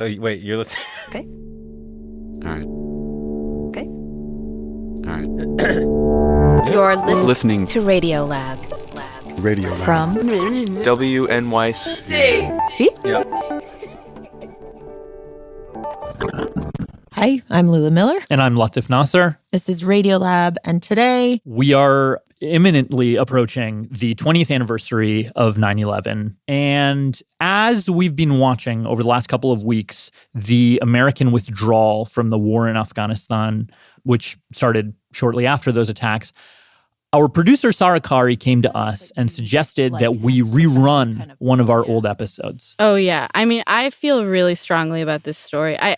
Oh, wait, you're listening? Okay. All right. Okay. All right. You're Listening to Radiolab. Radio From WNYC. See? Yeah. Hi, I'm Lula Miller. And I'm Latif Nasser. This is Radiolab, and today We are imminently approaching the 20th anniversary of 9/11. And as we've been watching over the last couple of weeks, the American withdrawal from the war in Afghanistan, which started shortly after those attacks, our producer Sarah Kari came to us and suggested that we rerun one of our old episodes. Oh, yeah. I mean, I feel really strongly about this story. I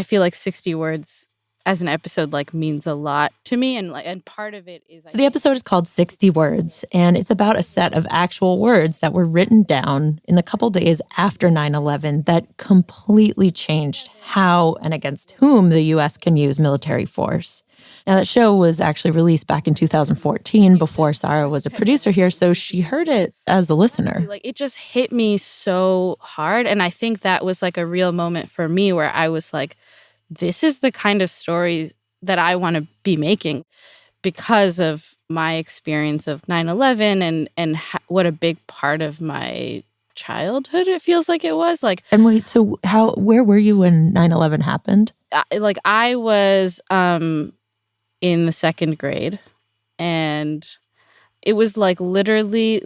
feel like 60 words as an episode means a lot to me, and part of it is. So the episode is called 60 Words, and it's about a set of actual words that were written down in the couple days after 9/11 that completely changed how and against whom the U.S. can use military force. Now, that show was actually released back in 2014 before Sarah was a producer here, so she heard it as a listener. It just hit me so hard, and I think that was a real moment for me where I was like, this is the kind of story that I want to be making because of my experience of 9/11 and what a big part of my childhood it feels like it was. And wait, so where were you when 9/11 happened? I was in the second grade, and it was literally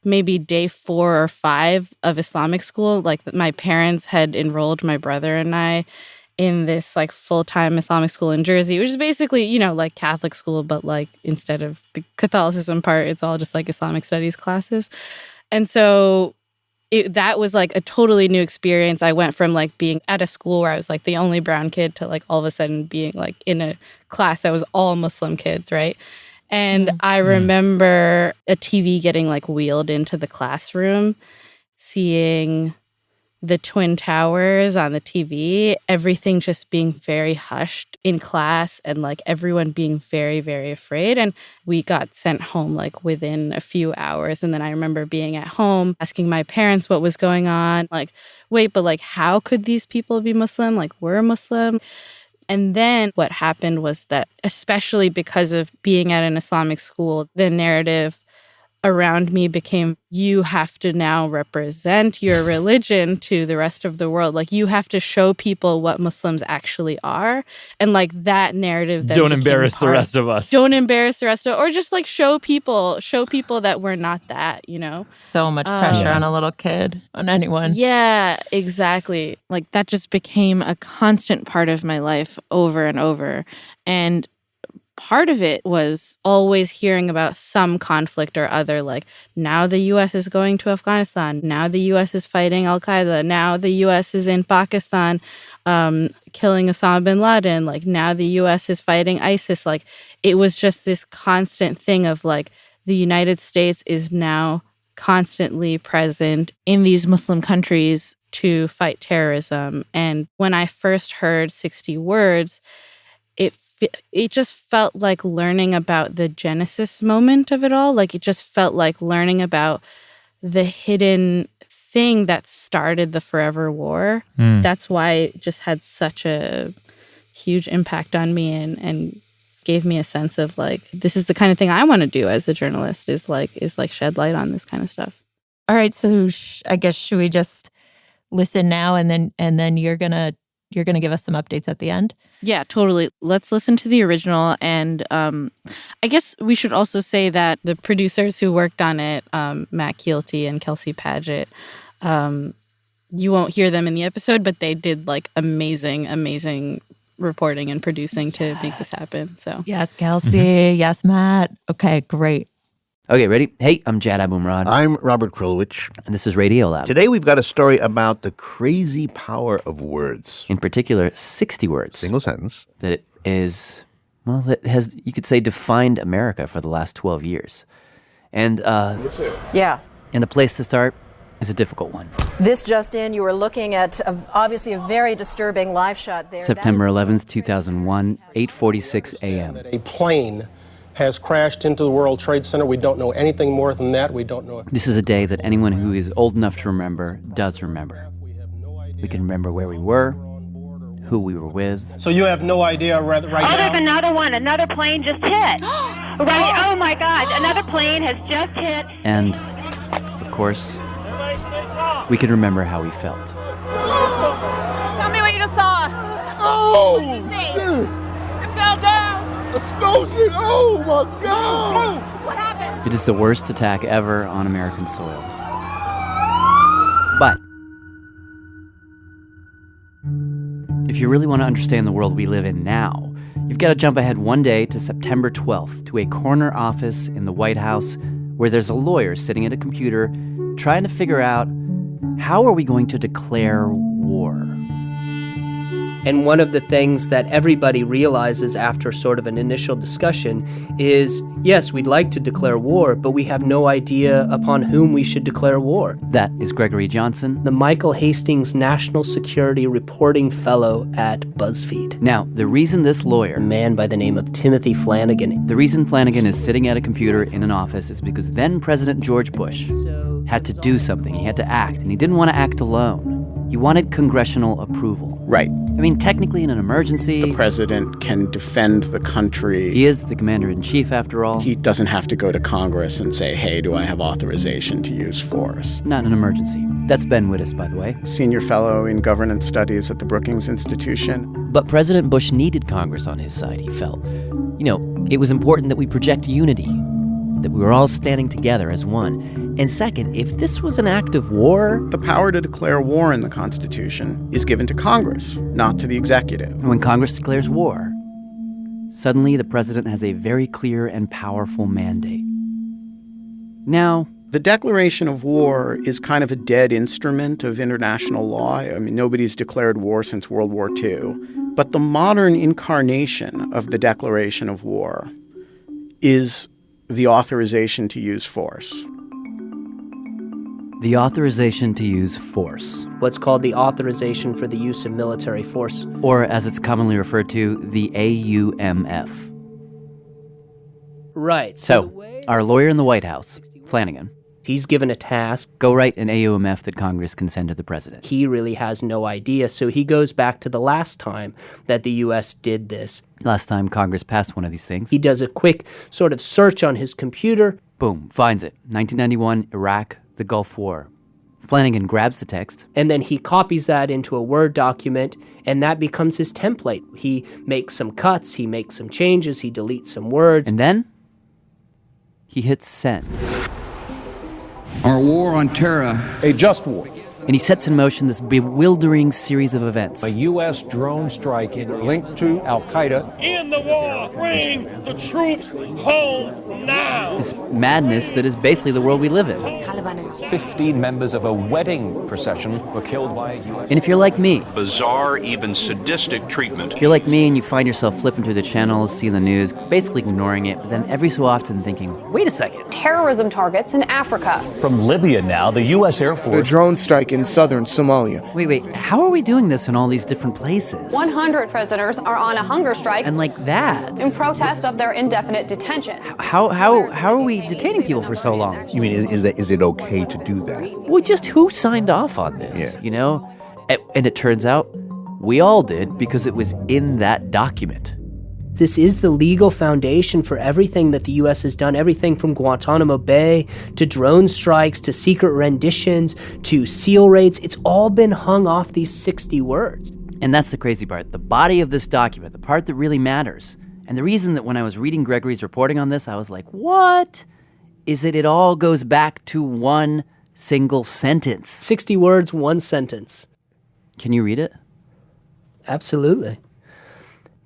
maybe day 4 or 5 of Islamic school. My parents had enrolled my brother and I in this full-time Islamic school in Jersey, which is basically, Catholic school, but instead of the Catholicism part, it's all just Islamic studies classes. And so that was a totally new experience. I went from being at a school where I was the only brown kid to all of a sudden being in a class that was all Muslim kids, right? And I remember a TV getting wheeled into the classroom, seeing the Twin Towers on the TV, everything just being very hushed in class and everyone being very, very afraid. And we got sent home within a few hours. And then I remember being at home asking my parents what was going on. Wait, but how could these people be Muslim? We're Muslim. And then what happened was that, especially because of being at an Islamic school, the narrative around me became, you have to now represent your religion to the rest of the world. You have to show people what Muslims actually are. And that narrative that Don't embarrass the rest of us. Don't embarrass the rest of, or just show people that we're not that, So much pressure on a little kid, on anyone. Yeah, exactly. That just became a constant part of my life over and over. And part of it was always hearing about some conflict or other, now the U.S. is going to Afghanistan, now the U.S. is fighting Al-Qaeda, now the U.S. is in Pakistan killing Osama bin Laden, now the U.S. is fighting ISIS. It was just this constant thing of the United States is now constantly present in these Muslim countries to fight terrorism. And when I first heard 60 Words, it just felt like learning about the genesis moment of it all. It just felt like learning about the hidden thing that started the forever war. That's why it just had such a huge impact on me and gave me a sense of this is the kind of thing I want to do as a journalist, is shed light on this kind of stuff. All right, so I guess should we just listen now and then you're gonna give us some updates at the end? Yeah, totally. Let's listen to the original. And I guess we should also say that the producers who worked on it, Matt Keelty and Kelsey Padgett, you won't hear them in the episode, but they did amazing reporting and producing to make this happen. So yes, Kelsey. Yes, Matt. Okay, great. Okay, ready? Hey, I'm Jad Abumrad. I'm Robert Krulwich. And this is Radiolab. Today we've got a story about the crazy power of words. In particular, 60 words. Single sentence. That is, that has, you could say, defined America for the last 12 years. And, yeah. And the place to start is a difficult one. This just in, you were looking at obviously a very disturbing live shot there. September 11th, 2001, 8:46 a.m. A plane has crashed into the World Trade Center. We don't know anything more than that. We don't know. This is a day that anyone who is old enough to remember does remember. We can remember where we were, who we were with. So you have no idea right now? There's another one. Another plane just hit. Right. Oh, my gosh. Another plane has just hit. And, of course, we can remember how we felt. Tell me what you just saw. Oh, shit. It fell down. Explosion. Oh, my God. What happened? It is the worst attack ever on American soil. But if you really want to understand the world we live in now, you've got to jump ahead one day to September 12th to a corner office in the White House where there's a lawyer sitting at a computer trying to figure out, how are we going to declare war? And one of the things that everybody realizes after sort of an initial discussion is, yes, we'd like to declare war, but we have no idea upon whom we should declare war. That is Gregory Johnsen, the Michael Hastings National Security Reporting Fellow at BuzzFeed. Now, the reason this lawyer, A man by the name of Timothy Flanagan, the reason Flanagan is sitting at a computer in an office is because then President George Bush had to do something. He had to act, and he didn't want to act alone. He wanted congressional approval. Right. I mean, technically in an emergency, The president can defend the country. He is the commander-in-chief, after all. He doesn't have to go to Congress and say, hey, do I have authorization to use force? Not in an emergency. That's Ben Wittes, by the way. Senior fellow in governance studies at the Brookings Institution. But President Bush needed Congress on his side, he felt. You know, it was important that we project unity, that we were all standing together as one. And second, if this was an act of war, The power to declare war in the Constitution is given to Congress, not to the executive. when Congress declares war, suddenly the president has a very clear and powerful mandate. Now, The declaration of war is kind of a dead instrument of international law. I mean, nobody's declared war since World War II. But the modern incarnation of the declaration of war is the authorization to use force. the authorization to use force, what's called the Authorization for the Use of Military Force. or as it's commonly referred to, the AUMF. Right. So, our lawyer in the White House, Flanagan, he's given a task. go write an AUMF that Congress can send to the president. He really has no idea, so he goes back to the last time that the U.S. did this. Last time Congress passed one of these things, He does a quick sort of search on his computer. boom, finds it. 1991, Iraq, the Gulf War. Flanagan grabs the text. And then he copies that into a Word document, and that becomes his template. He makes some cuts, he makes some changes, he deletes some words. And then he hits send. Our war on terror. A just war. And he sets in motion this bewildering series of events. A U.S. drone strike Linked to Al-Qaeda. End the war. Bring the troops home now. This madness that is basically the world we live in. 15 members of a wedding procession were killed by a U.S. And if you're like me, Bizarre, even sadistic treatment. if you're like me and you find yourself flipping through the channels, seeing the news, basically ignoring it, but then every so often thinking, wait a second. Terrorism targets in Africa. From Libya now, the U.S. Air A Force. drone strike in southern Somalia. Wait, how are we doing this in all these different places? 100 prisoners are on a hunger strike And like that. in protest of their indefinite detention. How are we detaining people for so long? You mean, is it okay to do that? Well, just who signed off on this, Yeah. you know? And it turns out we all did because it was in that document. This is the legal foundation for everything that the U.S. has done, everything from Guantanamo Bay to drone strikes to secret renditions to SEAL raids. It's all been hung off these 60 words. And that's the crazy part. The body of this document, the part that really matters. And the reason that when I was reading Gregory's reporting on this, I was like, what? Is that it all goes back to one single sentence. 60 words, one sentence. Can you read it? Absolutely.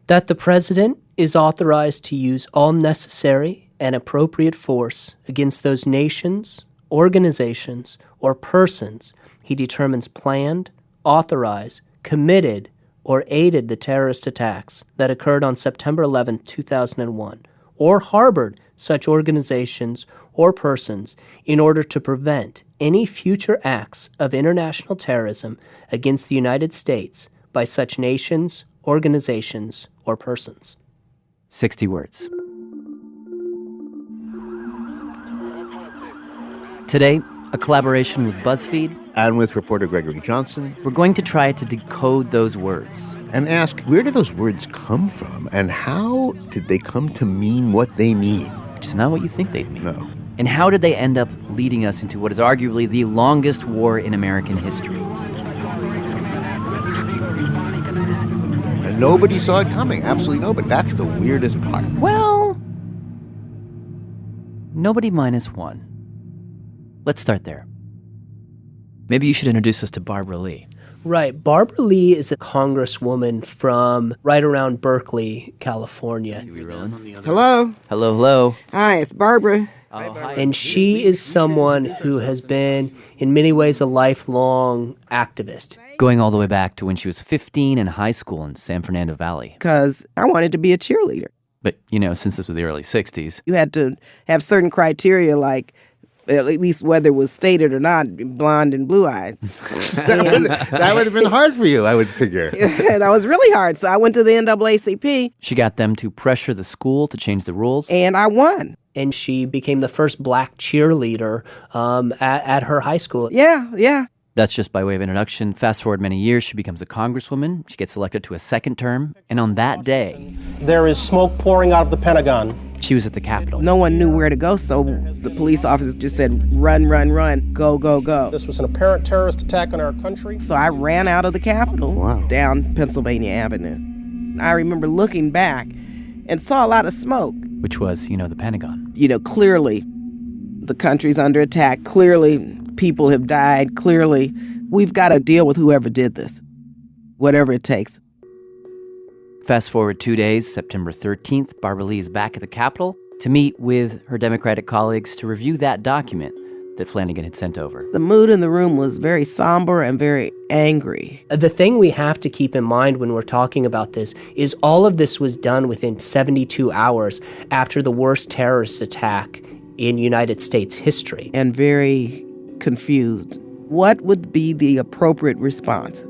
That the president is authorized to use all necessary and appropriate force against those nations, organizations, or persons he determines planned, authorized, committed, or aided the terrorist attacks that occurred on September 11, 2001, or harbored such organizations or persons in order to prevent any future acts of international terrorism against the United States by such nations, organizations, or persons. 60 words. Today, a collaboration with BuzzFeed. And with reporter Gregory Johnsen. We're going to try to decode those words. And ask, where do those words come from? And how did they come to mean what they mean? Which is not what you think they'd mean. No. And how did they end up leading us into what is arguably the longest war in American history? And nobody saw it coming. Absolutely nobody. That's the weirdest part. Well, nobody minus one. Let's start there. Maybe you should introduce us to Barbara Lee. Right. Barbara Lee is a congresswoman from right around Berkeley, California. Hello. Hello. Hi, it's Barbara. Hi, Barbara. And she is someone who has been, in many ways, a lifelong activist. Going all the way back to when she was 15 in high school in San Fernando Valley. Because I wanted to be a cheerleader. But, since this was the early 60s. You had to have certain criteria like, at least whether it was stated or not, blonde and blue eyes. That would have been hard for you, I would figure. That was really hard. So I went to the NAACP. She got them to pressure the school to change the rules. And I won. And she became the first black cheerleader at her high school. Yeah. That's just by way of introduction. Fast forward many years, she becomes a congresswoman. She gets elected to a second term. And on that day, There is smoke pouring out of the Pentagon. she was at the Capitol. No one knew where to go, so the police officers just said, run, go. This was an apparent terrorist attack on our country. So I ran out of the Capitol down Pennsylvania Avenue. I remember looking back and saw a lot of smoke. Which was, the Pentagon. Clearly the country's under attack. Clearly people have died. Clearly we've got to deal with whoever did this, whatever it takes. Fast forward 2 days, September 13th, Barbara Lee is back at the Capitol to meet with her Democratic colleagues to review that document that Flanagan had sent over. The mood in the room was very somber and very angry. The thing we have to keep in mind when we're talking about this is all of this was done within 72 hours after the worst terrorist attack in United States history. And very confused. What would be the appropriate response?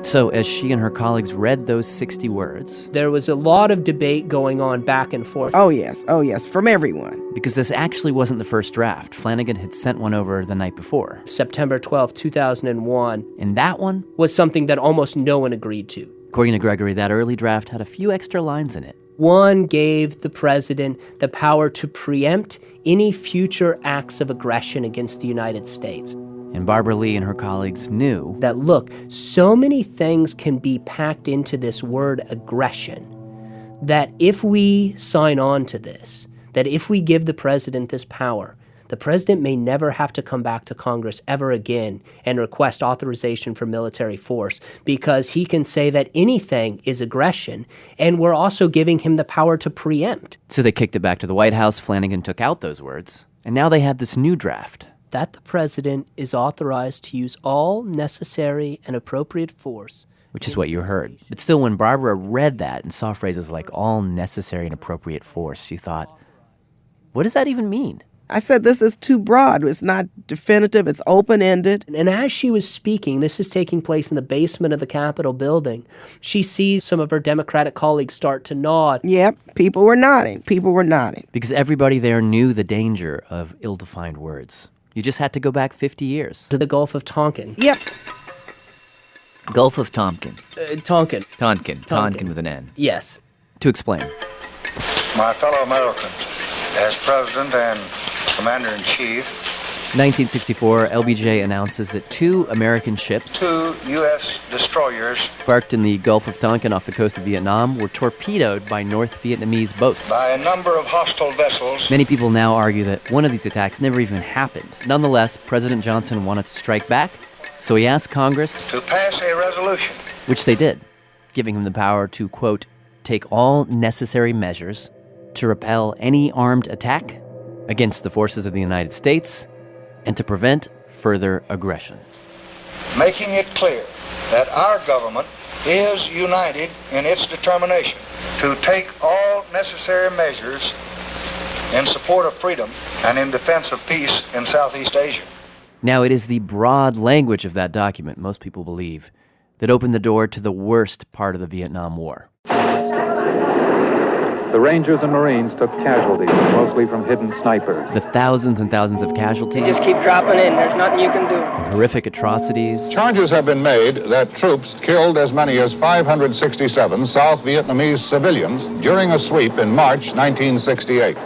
So as she and her colleagues read those 60 words... There was a lot of debate going on back and forth. Oh, yes, from everyone. Because this actually wasn't the first draft. Flanagan had sent one over the night before. September 12, 2001. And that one was something that almost no one agreed to. According to Gregory, that early draft had a few extra lines in it. One gave the president the power to preempt any future acts of aggression against the United States. And Barbara Lee and her colleagues knew that, look, so many things can be packed into this word aggression that if we sign on to this, that if we give the president this power, the president may never have to come back to Congress ever again and request authorization for military force because he can say that anything is aggression, and we're also giving him the power to preempt. So they kicked it back to the White House. Flanagan took out those words, and now they had this new draft. That the president is authorized to use all necessary and appropriate force. Which is what you heard. But still, when Barbara read that and saw phrases like all necessary and appropriate force, she thought, what does that even mean? I said, this is too broad. It's not definitive. It's open-ended. And as she was speaking, this is taking place in the basement of the Capitol building, she sees some of her Democratic colleagues start to nod. Yep, people were nodding. Because everybody there knew the danger of ill-defined words. You just had to go back 50 years. To the Gulf of Tonkin. Yep. Gulf of Tonkin. Tonkin. Tonkin with an N. Yes. To explain. My fellow Americans, as President and Commander-in-Chief, 1964, LBJ announces that 2 American ships, 2 U.S. destroyers, parked in the Gulf of Tonkin off the coast of Vietnam, were torpedoed by North Vietnamese boats. by a number of hostile vessels. Many people now argue that one of these attacks never even happened. Nonetheless, President Johnson wanted to strike back, so he asked Congress to pass a resolution, which they did, giving him the power to, quote, take all necessary measures to repel any armed attack against the forces of the United States and to prevent further aggression. making it clear that our government is united in its determination to take all necessary measures in support of freedom and in defense of peace in Southeast Asia. Now, it is the broad language of that document, most people believe, that opened the door to the worst part of the Vietnam War. The Rangers and Marines took casualties, mostly from hidden snipers. The thousands and thousands of casualties. Just keep dropping in. There's nothing you can do. The horrific atrocities. Charges have been made that troops killed as many as 567 South Vietnamese civilians during a sweep in March 1968.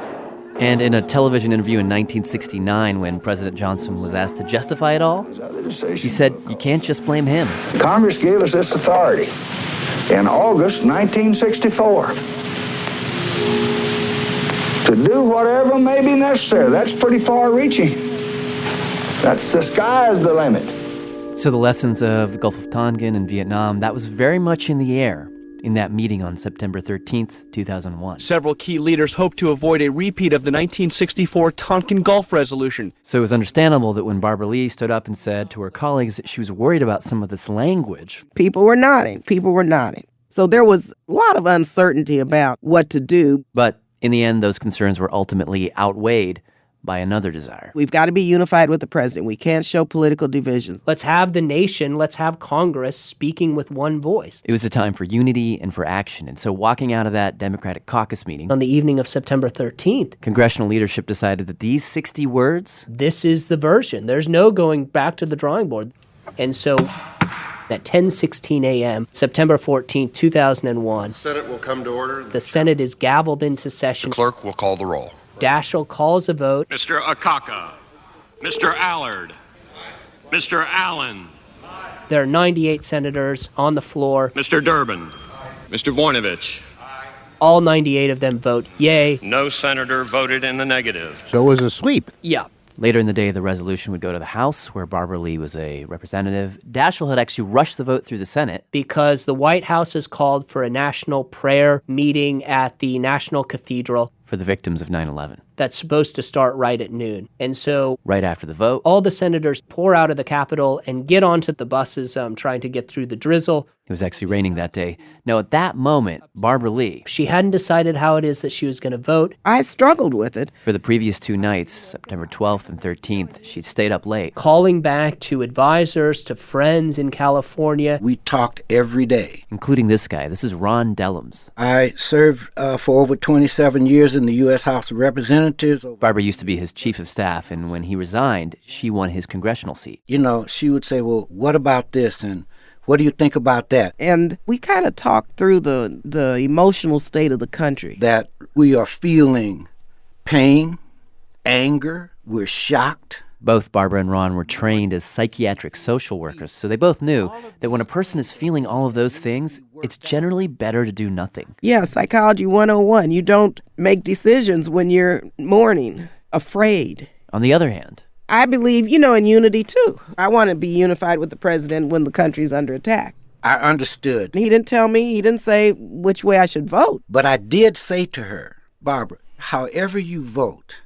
And in a television interview in 1969, when President Johnson was asked to justify it all, he said, you can't just blame him. Congress gave us this authority in August 1964 to do whatever may be necessary. That's pretty far-reaching. That's the sky's the limit. So the lessons of the Gulf of Tonkin and Vietnam, that was very much in the air in that meeting on September 13th, 2001. Several key leaders hope to avoid a repeat of the 1964 Tonkin Gulf Resolution. So it was understandable that when Barbara Lee stood up and said to her colleagues that she was worried about some of this language. People were nodding. So there was a lot of uncertainty about what to do. But in the end, those concerns were ultimately outweighed by another desire. We've got to be unified with the president. We can't show political divisions. Let's have the nation, let's have Congress speaking with one voice. It was a time for unity and for action. And so walking out of that Democratic caucus meeting on the evening of September 13th, congressional leadership decided that these 60 words, this is the version. There's no going back to the drawing board. And so at 10:16 a.m., September 14th, 2001, the Senate will come to order. The Senate is gavelled into session. The clerk will call the roll. Daschle calls a vote. Mr. Akaka, Mr. Allard, Mr. Allen. There are 98 senators on the floor. Mr. Durbin, Mr. Voinovich. All 98 of them vote yay. No senator voted in the negative. So it was a sweep. Yeah. Later in the day, the resolution would go to the House, where Barbara Lee was a representative. Daschle had actually rushed the vote through the Senate. Because the White House has called for a national prayer meeting at the National Cathedral. For the victims of 9/11. That's supposed to start right at noon. And so right after the vote, all the senators pour out of the Capitol and get onto the buses trying to get through the drizzle. It was actually raining that day. Now, at that moment, Barbara Lee, she hadn't decided how it is that she was going to vote. I struggled with it. For the previous 2 nights, September 12th and 13th, she'd stayed up late. Calling back to advisors, to friends in California. We talked every day. Including this guy. This is Ron Dellums. I served for over 27 years in the U.S. House of Representatives. Barbara used to be his chief of staff, and when he resigned, she won his congressional seat. You know, she would say, well, what about this? And what do you think about that? And we kind of talked through the emotional state of the country. That we are feeling pain, anger, we're shocked. Both Barbara and Ron were trained as psychiatric social workers, so they both knew that when a person is feeling all of those things, it's generally better to do nothing. Yeah, Psychology 101. You don't make decisions when you're mourning, afraid. On the other hand, I believe, in unity, too. I want to be unified with the president when the country's under attack. I understood. He didn't tell me. He didn't say which way I should vote. But I did say to her, Barbara, however you vote,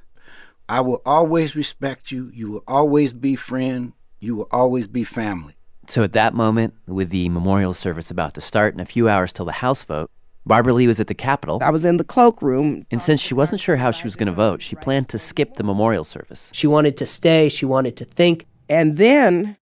I will always respect you. You will always be friend. You will always be family. So at that moment, with the memorial service about to start and a few hours till the House vote, Barbara Lee was at the Capitol. I was in the cloakroom. And since she wasn't sure how she was going to vote, she planned to skip the memorial service. She wanted to stay. She wanted to think. And then,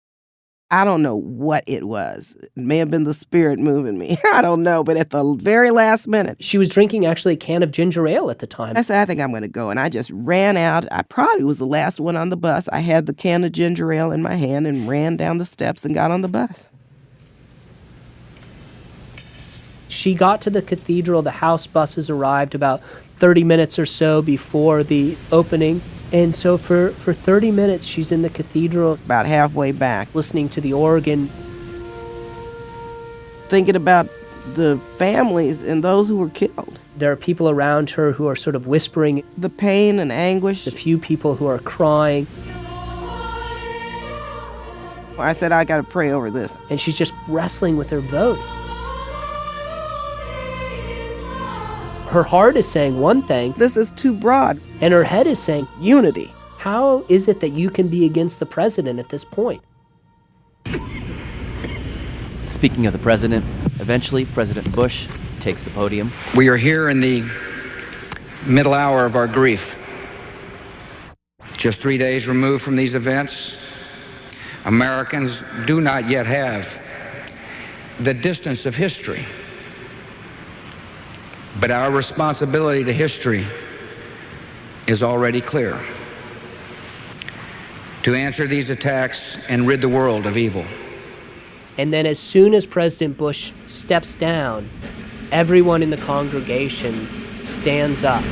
I don't know what it was. It may have been the spirit moving me. I don't know. But at the very last minute. She was drinking actually a can of ginger ale at the time. I said, I think I'm going to go. And I just ran out. I probably was the last one on the bus. I had the can of ginger ale in my hand and ran down the steps and got on the bus. She got to the cathedral. The House buses arrived about 30 minutes or so before the opening. And so for 30 minutes, she's in the cathedral. About halfway back. Listening to the organ. Thinking about the families and those who were killed. There are people around her who are sort of whispering. The pain and anguish. The few people who are crying. I said, I got to pray over this. And she's just wrestling with her vote. Her heart is saying one thing. This is too broad. And her head is saying unity. How is it that you can be against the president at this point? Speaking of the president, eventually President Bush takes the podium. We are here in the middle hour of our grief. Just 3 days removed from these events, Americans do not yet have the distance of history But our responsibility to history is already clear: to answer these attacks and rid the world of evil. And then as soon as President Bush steps down, everyone in the congregation stands up.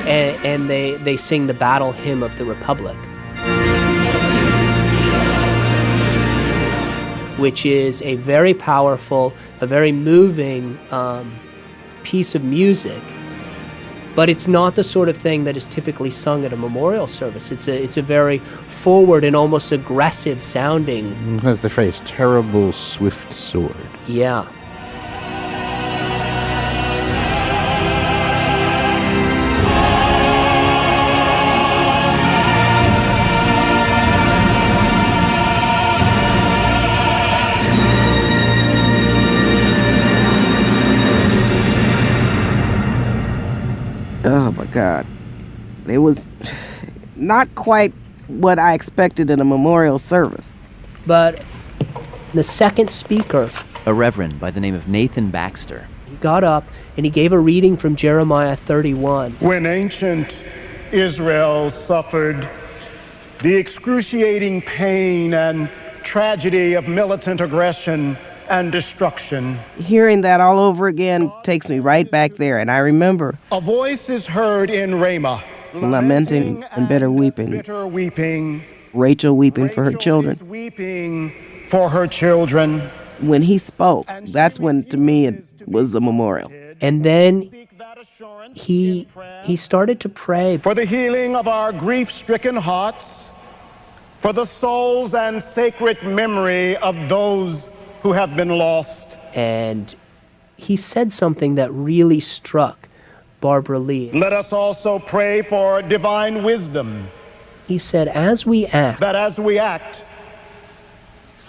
And they sing the battle hymn of the Republic, which is a very powerful, a very moving piece of music. But it's not the sort of thing that is typically sung at a memorial service. It's a very forward and almost aggressive sounding. It has the phrase, terrible swift sword. Yeah. Oh, my God. It was not quite what I expected in a memorial service. But the second speaker, a reverend by the name of Nathan Baxter, he got up and he gave a reading from Jeremiah 31. When ancient Israel suffered the excruciating pain and tragedy of militant aggression and destruction, hearing that all over again takes me right back there. And I remember a voice is heard in Ramah, lamenting and bitter weeping. Rachel weeping for her children. Weeping for her children. When he spoke, that's when, to me, it was a memorial. And then he started to pray for the healing of our grief-stricken hearts, for the souls and sacred memory of those who have been lost. And he said something that really struck Barbara Lee. Let us also pray for divine wisdom. He said, as we act, that as we act,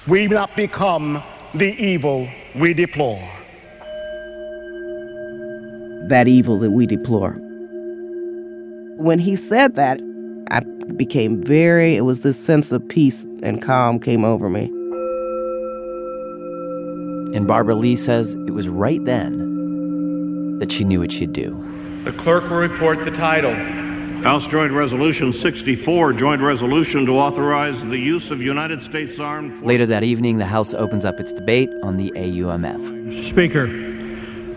we not become the evil we deplore. That evil that we deplore. When he said that, I became it was this sense of peace and calm came over me. And Barbara Lee says it was right then that she knew what she'd do. The clerk will report the title. House Joint Resolution 64, Joint Resolution to authorize the use of United States armed forces. Later that evening, the House opens up its debate on the AUMF. Mr. Speaker,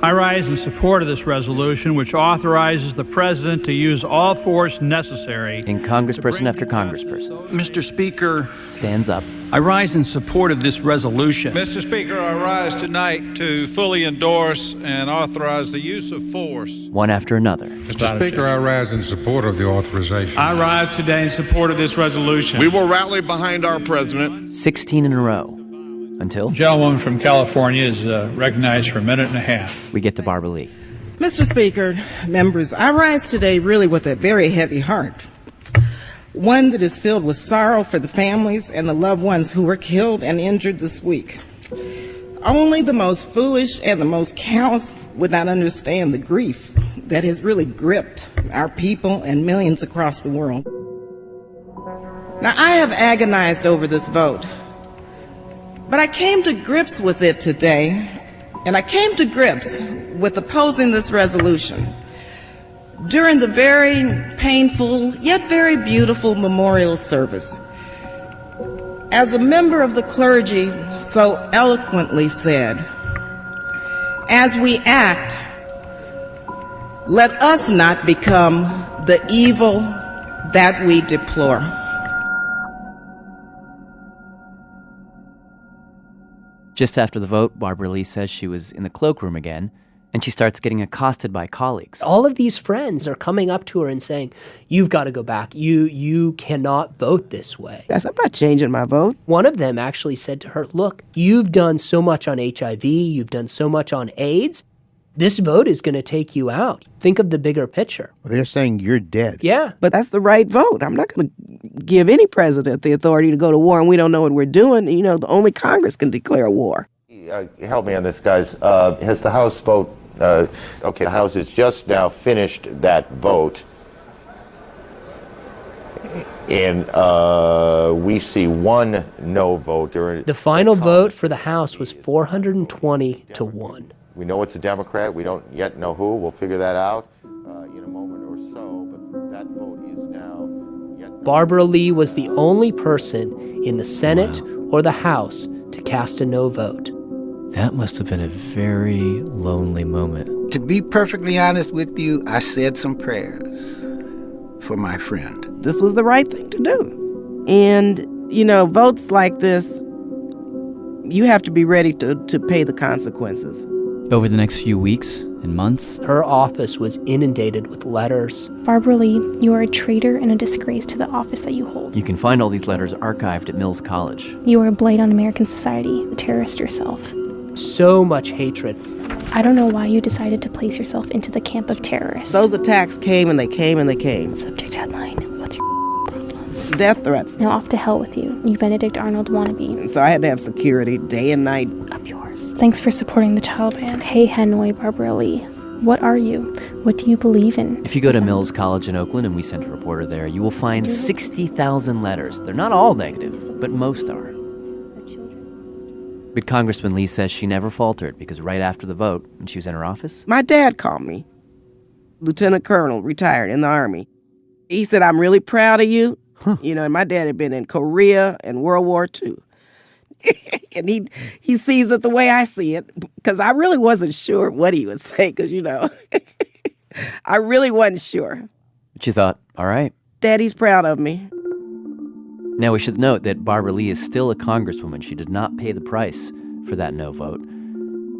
I rise in support of this resolution, which authorizes the President to use all force necessary. And congressperson after congressperson, Mr. Speaker, stands up. I rise in support of this resolution. Mr. Speaker, I rise tonight to fully endorse and authorize the use of force. One after another. Mr. Speaker, I rise in support of the authorization. I rise today in support of this resolution. We will rally behind our president. 16 in a row. Until... Gentlewoman from California is recognized for a minute and a half. We get to Barbara Lee. Mr. Speaker, members, I rise today really with a very heavy heart. One that is filled with sorrow for the families and the loved ones who were killed and injured this week. Only the most foolish and the most callous would not understand the grief that has really gripped our people and millions across the world. Now, I have agonized over this vote. But I came to grips with it today, and I came to grips with opposing this resolution during the very painful yet very beautiful memorial service. As a member of the clergy so eloquently said, as we act, let us not become the evil that we deplore. Just after the vote, Barbara Lee says she was in the cloakroom again, and she starts getting accosted by colleagues. All of these friends are coming up to her and saying, you've got to go back. You cannot vote this way. I'm not changing my vote. One of them actually said to her, look, you've done so much on HIV, you've done so much on AIDS. This vote is going to take you out. Think of the bigger picture. Well, they're saying you're dead. Yeah. But that's the right vote. I'm not going to give any president the authority to go to war, and we don't know what we're doing. You know, only Congress can declare war. Help me on this, guys. Has the House vote... okay, the House has just now finished that vote. And we see one no vote. The final vote for the House was 420 to 1. We know it's a Democrat. We don't yet know who. We'll figure that out in a moment or so. But that vote is now yet. Barbara Lee was the only person in the Senate or the House to cast a no vote. That must have been a very lonely moment. To be perfectly honest with you, I said some prayers for my friend. This was the right thing to do. And, votes like this, you have to be ready to pay the consequences. Over the next few weeks and months, her office was inundated with letters. Barbara Lee, you are a traitor and a disgrace to the office that you hold. You can find all these letters archived at Mills College. You are a blight on American society, a terrorist yourself. So much hatred. I don't know why you decided to place yourself into the camp of terrorists. Those attacks came and they came and they came. Subject headline, what's your problem? Death threats. Now off to hell with you, you Benedict Arnold wannabe. And so I had to have security day and night. Up yours. Thanks for supporting the Taliban. Hey Hanoi Barbara Lee, what are you? What do you believe in? If you go to Mills College in Oakland, and we sent a reporter there, you will find 60,000 letters. They're not all negative, but most are. But Congressman Lee says she never faltered because right after the vote, when she was in her office... My dad called me, Lieutenant Colonel, retired in the Army. He said, I'm really proud of you. Huh. And my dad had been in Korea and World War II. And he sees it the way I see it, because I really wasn't sure what he would say, because, I really wasn't sure. But you thought, all right. Daddy's proud of me. Now, we should note that Barbara Lee is still a congresswoman. She did not pay the price for that no vote.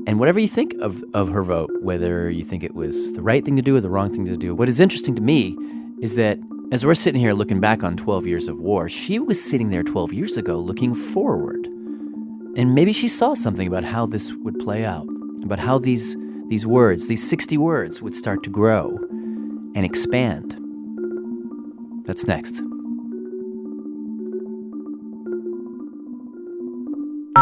And whatever you think of her vote, whether you think it was the right thing to do or the wrong thing to do, what is interesting to me is that as we're sitting here looking back on 12 years of war, she was sitting there 12 years ago looking forward. And maybe she saw something about how this would play out, about how these words, these 60 words, would start to grow and expand. That's next.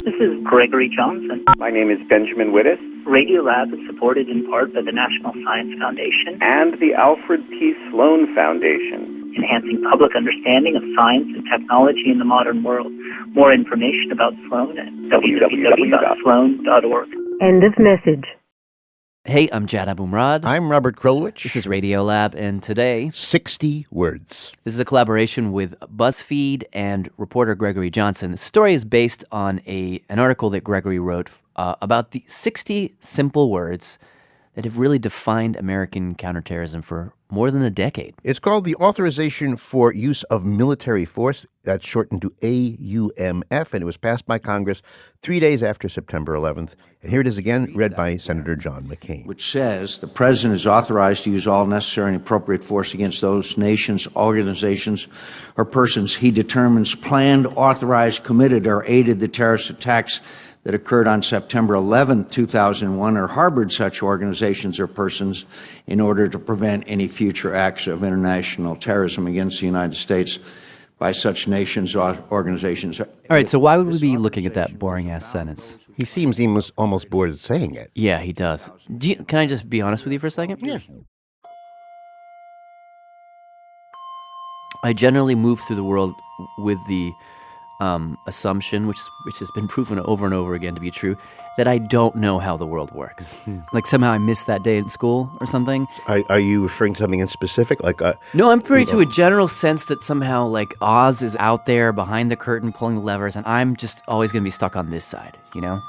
This is Gregory Johnsen. My name is Benjamin Wittes. Radiolab is supported in part by the National Science Foundation and the Alfred P. Sloan Foundation, enhancing public understanding of science and technology in the modern world. More information about Sloan at www.sloan.org. End of message. Hey, I'm Jad Abumrad. I'm Robert Krulwich. This is Radiolab, and today... 60 words. This is a collaboration with BuzzFeed and reporter Gregory Johnsen. The story is based on an article that Gregory wrote about the 60 simple words that have really defined American counterterrorism for more than a decade. It's called the Authorization for Use of Military Force. That's shortened to AUMF, and it was passed by Congress 3 days after September 11th. And here it is again, read by Senator John McCain. Which says the president is authorized to use all necessary and appropriate force against those nations, organizations, or persons he determines planned, authorized, committed, or aided the terrorist attacks that occurred on September 11, 2001, or harbored such organizations or persons in order to prevent any future acts of international terrorism against the United States by such nations or organizations. All right, so why would we be looking at that boring-ass sentence? He seems almost bored of saying it. Yeah, he does. Can I just be honest with you for a second? Yeah. I generally move through the world with the assumption, which has been proven over and over again to be true, that I don't know how the world works. Like somehow I missed that day in school or something. Are you referring to something in specific? No, I'm referring to a general sense that somehow like Oz is out there behind the curtain pulling the levers, and I'm just always going to be stuck on this side, Yeah.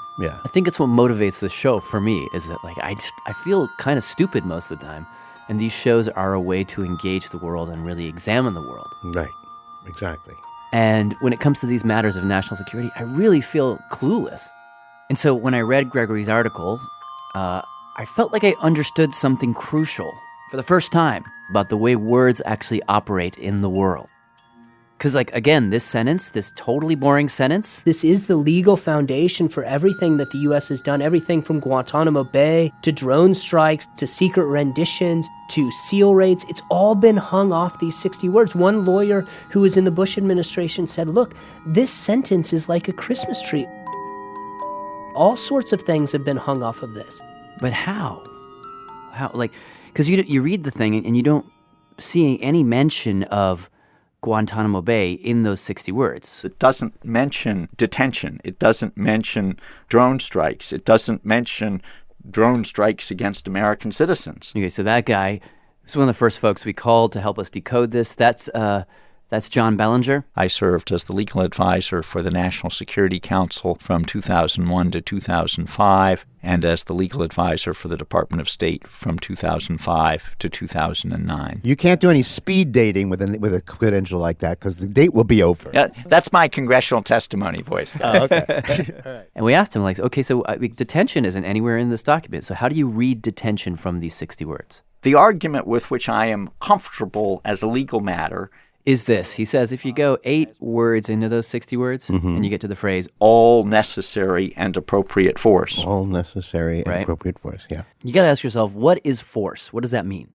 I think it's what motivates the show for me, is that like I feel kind of stupid most of the time, and these shows are a way to engage the world and really examine the world. Right, exactly. And when it comes to these matters of national security, I really feel clueless. And so when I read Gregory's article, I felt like I understood something crucial for the first time about the way words actually operate in the world. Because, again, this sentence, this totally boring sentence... This is the legal foundation for everything that the U.S. has done, everything from Guantanamo Bay to drone strikes to secret renditions to SEAL raids. It's all been hung off these 60 words. One lawyer who was in the Bush administration said, look, this sentence is like a Christmas tree. All sorts of things have been hung off of this. But how? How? Because you read the thing and you don't see any mention of Guantanamo Bay in those 60 words. It doesn't mention detention. It doesn't mention drone strikes. It doesn't mention drone strikes against American citizens. Okay, so that guy was one of the first folks we called to help us decode this. That's John Bellinger. I served as the legal advisor for the National Security Council from 2001 to 2005, and as the legal advisor for the Department of State from 2005 to 2009. You can't do any speed dating with a credential like that because the date will be over. Yeah, that's my congressional testimony voice. Oh, okay. All right. And we asked him, like, okay, so detention isn't anywhere in this document. So how do you read detention from these 60 words? The argument with which I am comfortable as a legal matter is this. He says if you go 8 words into those 60 words and you get to the phrase, all necessary and appropriate force. All necessary and appropriate force, yeah. You got to ask yourself, what is force? What does that mean?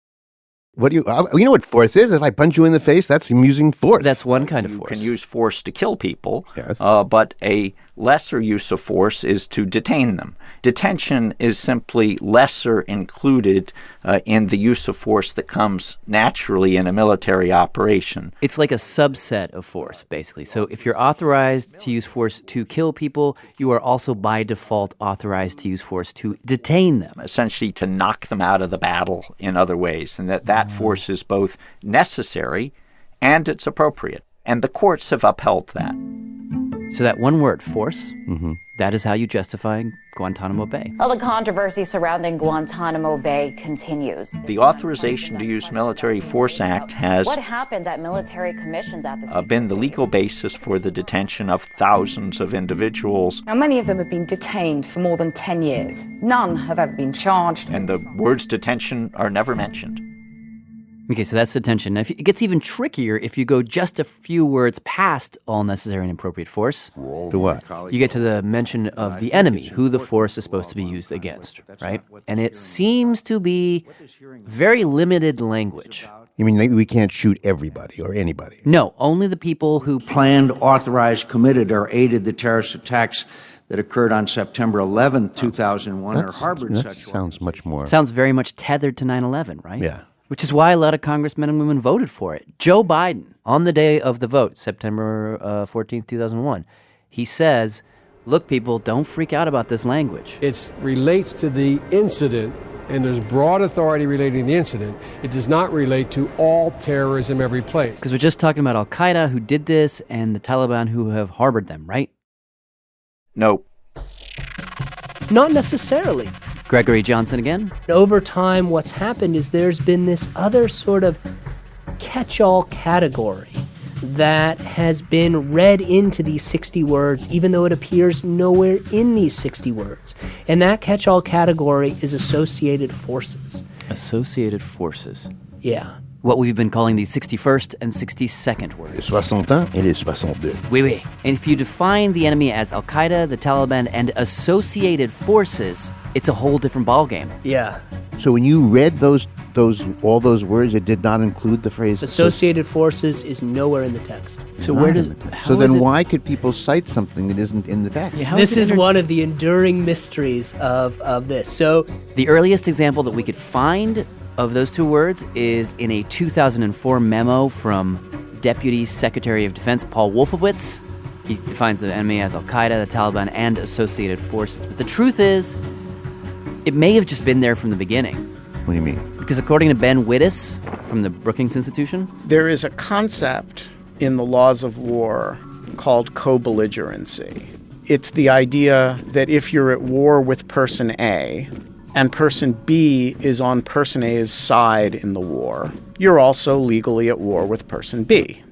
What do you know what force is? If I punch you in the face, that's using force. That's one kind of force. You can use force to kill people, yes. But a lesser use of force is to detain them. Detention is simply lesser included in the use of force that comes naturally in a military operation. It's like a subset of force, basically. So if you're authorized to use force to kill people, you are also by default authorized to use force to detain them. Essentially to knock them out of the battle in other ways, and that force is both necessary and it's appropriate. And the courts have upheld that. So that one word, force, that is how you justify Guantanamo Bay. Well, the controversy surrounding Guantanamo Bay continues. The Authorization to Use Military Force Act has what happens at military commissions at the been the legal basis for the detention of thousands of individuals. Now, many of them have been detained for more than 10 years. None have ever been charged. And the words detention are never mentioned. Okay, so that's detention. Now, it gets even trickier if you go just a few words past all necessary and appropriate force. To what? You get to the mention of the enemy, who the force is supposed to be used against, right? And it seems to be very limited language. You mean maybe we can't shoot everybody or anybody? No, only the people who planned, authorized, committed, or aided the terrorist attacks that occurred on September 11th, 2001, or harbored such. Sounds much more. Sounds very much tethered to 9/11, right? Yeah. Which is why a lot of congressmen and women voted for it. Joe Biden, on the day of the vote, September 14th, 2001, he says, look, people, don't freak out about this language. It relates to the incident, and there's broad authority relating to the incident. It does not relate to all terrorism every place. Because we're just talking about al-Qaeda who did this and the Taliban who have harbored them, right? No. Not necessarily. Gregory Johnsen again? Over time, what's happened is there's been this other sort of catch-all category that has been read into these 60 words, even though it appears nowhere in these 60 words. And that catch-all category is associated forces. Associated forces. Yeah. What we've been calling the 61st and 62nd words. 61 et les 62. Oui, oui. And if you define the enemy as Al-Qaeda, the Taliban, and associated forces, it's a whole different ballgame. Yeah. So when you read all those words, it did not include the phrase associated forces is nowhere in the text. So where does so then why could people cite something that isn't in the text? Yeah, this is one of the enduring mysteries of this. So the earliest example that we could find of those two words is in a 2004 memo from Deputy Secretary of Defense Paul Wolfowitz. He defines the enemy as Al-Qaeda, the Taliban, and associated forces. But the truth is, it may have just been there from the beginning. What do you mean? Because according to Ben Wittes from the Brookings Institution, there is a concept in the laws of war called co-belligerency. It's the idea that if you're at war with person A, and person B is on person A's side in the war, you're also legally at war with person B.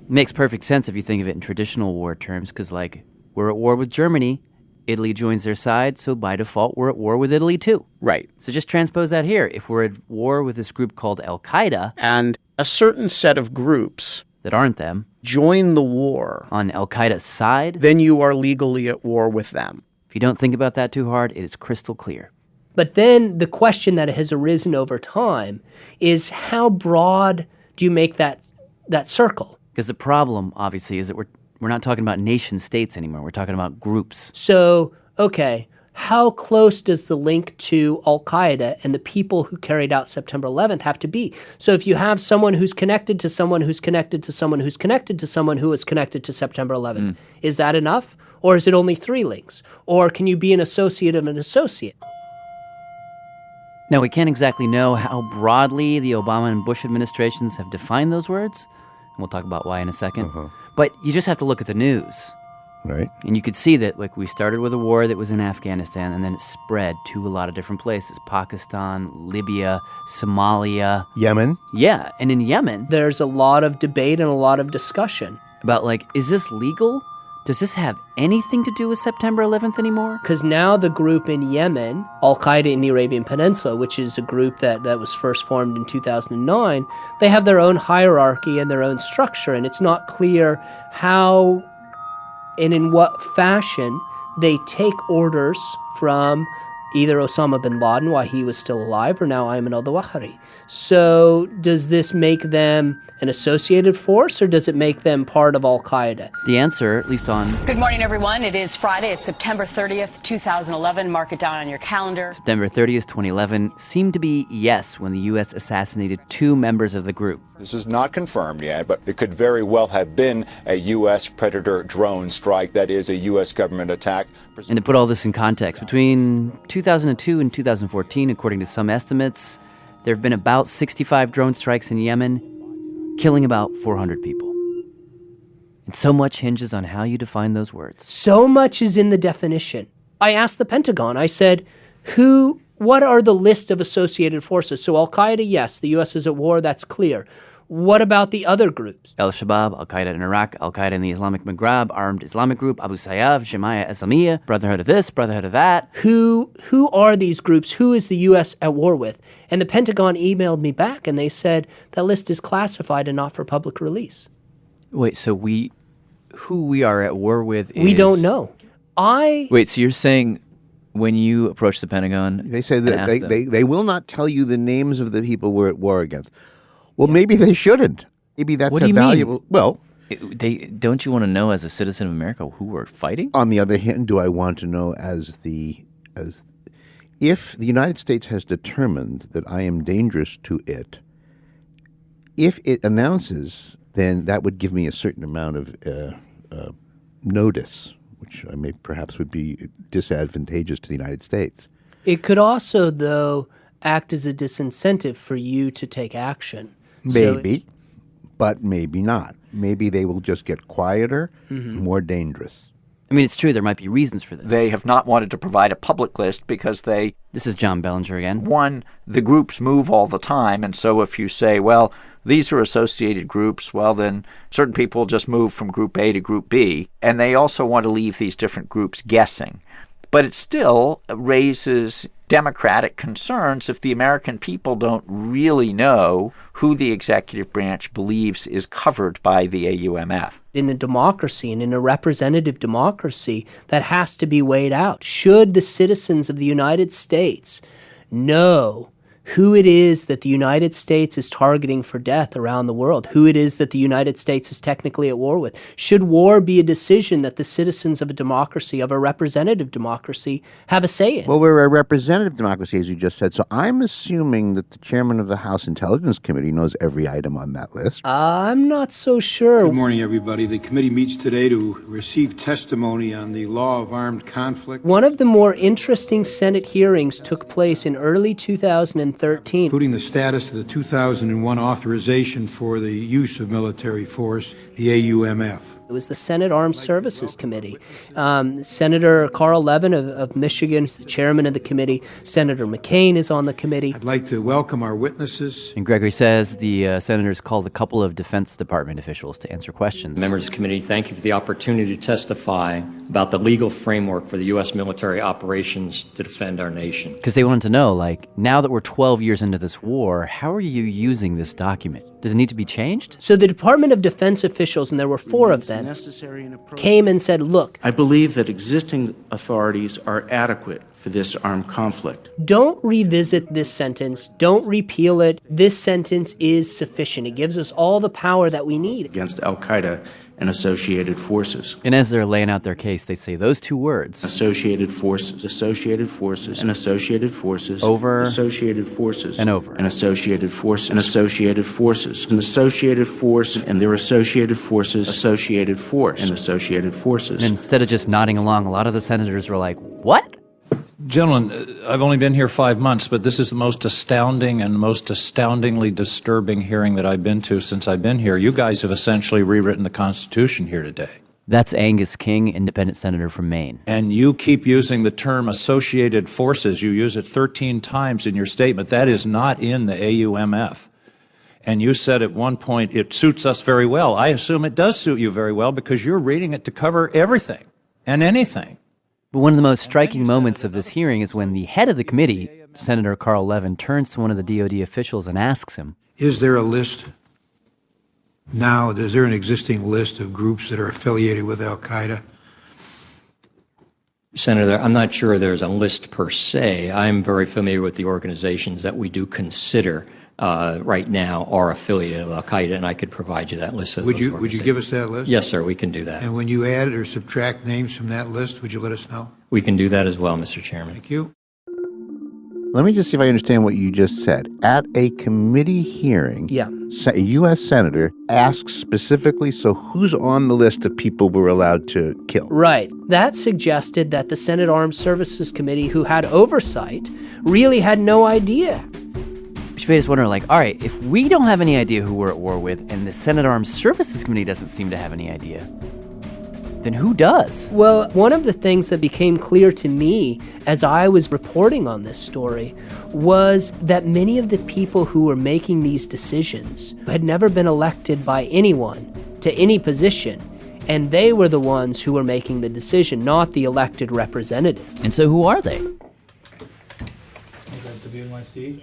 Makes perfect sense if you think of it in traditional war terms, because, like, we're at war with Germany, Italy joins their side, so by default, we're at war with Italy too. Right. So just transpose that here. If we're at war with this group called Al-Qaeda, and a certain set of groups that aren't them join the war on Al-Qaeda's side, then you are legally at war with them. If you don't think about that too hard, it is crystal clear. But then the question that has arisen over time is how broad do you make that circle? Because the problem, obviously, is that we're not talking about nation states anymore. We're talking about groups. So, okay, how close does the link to al-Qaeda and the people who carried out September 11th have to be? So if you have someone who's connected to someone who's connected to someone who's connected to someone who is connected to September 11th, is that enough? Or is it only 3 links? Or can you be an associate of an associate? Now, we can't exactly know how broadly the Obama and Bush administrations have defined those words, and we'll talk about why in a second. But you just have to look at the news. Right. And you could see that, like, we started with a war that was in Afghanistan, and then it spread to a lot of different places. Pakistan, Libya, Somalia. Yemen. Yeah, and in Yemen, there's a lot of debate and a lot of discussion about, like, is this legal? Does this have anything to do with September 11th anymore? Because now the group in Yemen, al-Qaeda in the Arabian Peninsula, which is a group that was first formed in 2009, they have their own hierarchy and their own structure, and it's not clear how and in what fashion they take orders from either Osama bin Laden while he was still alive or now Ayman al-Zawahiri. So does this make them an associated force or does it make them part of al-Qaeda? The answer, at least on... Good morning, everyone. It is Friday. It's September 30th, 2011. Mark it down on your calendar. September 30th, 2011 seemed to be yes when the U.S. assassinated 2 members of the group. This is not confirmed yet, but it could very well have been a U.S. Predator drone strike. That is a U.S. government attack. And to put all this in context, between 2002 and 2014, according to some estimates, there have been about 65 drone strikes in Yemen, killing about 400 people. And so much hinges on how you define those words. So much is in the definition. I asked the Pentagon, I said, what are the list of associated forces? So al-Qaeda, yes, the U.S. is at war, that's clear. What about the other groups? Al-Shabaab, Al-Qaeda in Iraq, Al-Qaeda in the Islamic Maghreb, Armed Islamic Group, Abu Sayyaf, Jama'at Islamiyah, Brotherhood of this, Brotherhood of that. Who are these groups? Who is the U.S. at war with? And the Pentagon emailed me back and they said that list is classified and not for public release. Wait, so who we are at war with is... We don't know. Wait, so you're saying when you approach the Pentagon... They say that they will not tell you the names of the people we're at war against. Well, maybe they shouldn't. Maybe that's what do you valuable... Mean? Well... Don't you want to know as a citizen of America who we're fighting? On the other hand, do I want to know if the United States has determined that I am dangerous to it, if it announces, then that would give me a certain amount of notice, which perhaps would be disadvantageous to the United States. It could also, though, act as a disincentive for you to take action. Maybe, but maybe not. Maybe they will just get quieter, more dangerous. I mean, it's true, there might be reasons for this. They have not wanted to provide a public list because they... This is John Bellinger again. One, the groups move all the time, and so if you say, well, these are associated groups, well, then certain people just move from Group A to Group B, and they also want to leave these different groups guessing. But it still raises democratic concerns if the American people don't really know who the executive branch believes is covered by the AUMF. In a democracy and in a representative democracy, that has to be weighed out. Should the citizens of the United States know who it is that the United States is targeting for death around the world, who it is that the United States is technically at war with? Should war be a decision that the citizens of a democracy, of a representative democracy, have a say in? Well, we're a representative democracy, as you just said, so I'm assuming that the chairman of the House Intelligence Committee knows every item on that list. I'm not so sure. Good morning, everybody. The committee meets today to receive testimony on the law of armed conflict. One of the more interesting Senate hearings took place in early 2013. Including the status of the 2001 authorization for the use of military force, the AUMF. It was the Senate Armed Services Committee. Senator Carl Levin of Michigan is the chairman of the committee. Senator McCain is on the committee. I'd like to welcome our witnesses. And Gregory says the senators called a couple of Defense Department officials to answer questions. Members of the committee, thank you for the opportunity to testify about the legal framework for the U.S. military operations to defend our nation. Because they wanted to know, now that we're 12 years into this war, how are you using this document? Does it need to be changed? So the Department of Defense officials, and there were 4 of them, came and said, look, I believe that existing authorities are adequate for this armed conflict. Don't revisit this sentence. Don't repeal it. This sentence is sufficient. It gives us all the power that we need. Against al-Qaeda and associated forces. And as they're laying out their case, they say those two words. Associated forces, and associated forces. Over. Associated forces. And over. And associated forces. And associated forces. And associated force. And their associated forces. Associated force. And associated forces. And instead of just nodding along, a lot of the senators were like, what? Gentlemen, I've only been here 5 months, but this is the most astounding and most astoundingly disturbing hearing that I've been to since I've been here. You guys have essentially rewritten the Constitution here today. That's Angus King, independent senator from Maine. And you keep using the term associated forces. You use it 13 times in your statement. That is not in the AUMF. And you said at one point, it suits us very well. I assume it does suit you very well because you're reading it to cover everything and anything. But one of the most striking moments of this hearing is when the head of the committee, Senator Carl Levin, turns to one of the DOD officials and asks him, Is there a list now? Is there an existing list of groups that are affiliated with al-Qaeda? Senator, I'm not sure there's a list per se. I'm very familiar with the organizations that we do consider right now are affiliated with al-Qaeda, and I could provide you that list. Would you give us that list? Yes, sir, we can do that. And when you add or subtract names from that list, would you let us know? We can do that as well, Mr. Chairman. Thank you. Let me just see if I understand what you just said. At a committee hearing, a U.S. senator asks specifically, so who's on the list of people we're allowed to kill? Right. That suggested that the Senate Armed Services Committee, who had oversight, really had no idea. Which made us wonder, like, all right, if we don't have any idea who we're at war with and the Senate Armed Services Committee doesn't seem to have any idea, then who does? Well, one of the things that became clear to me as I was reporting on this story was that many of the people who were making these decisions had never been elected by anyone to any position, and they were the ones who were making the decision, not the elected representative. And so who are they? Is that WNYC?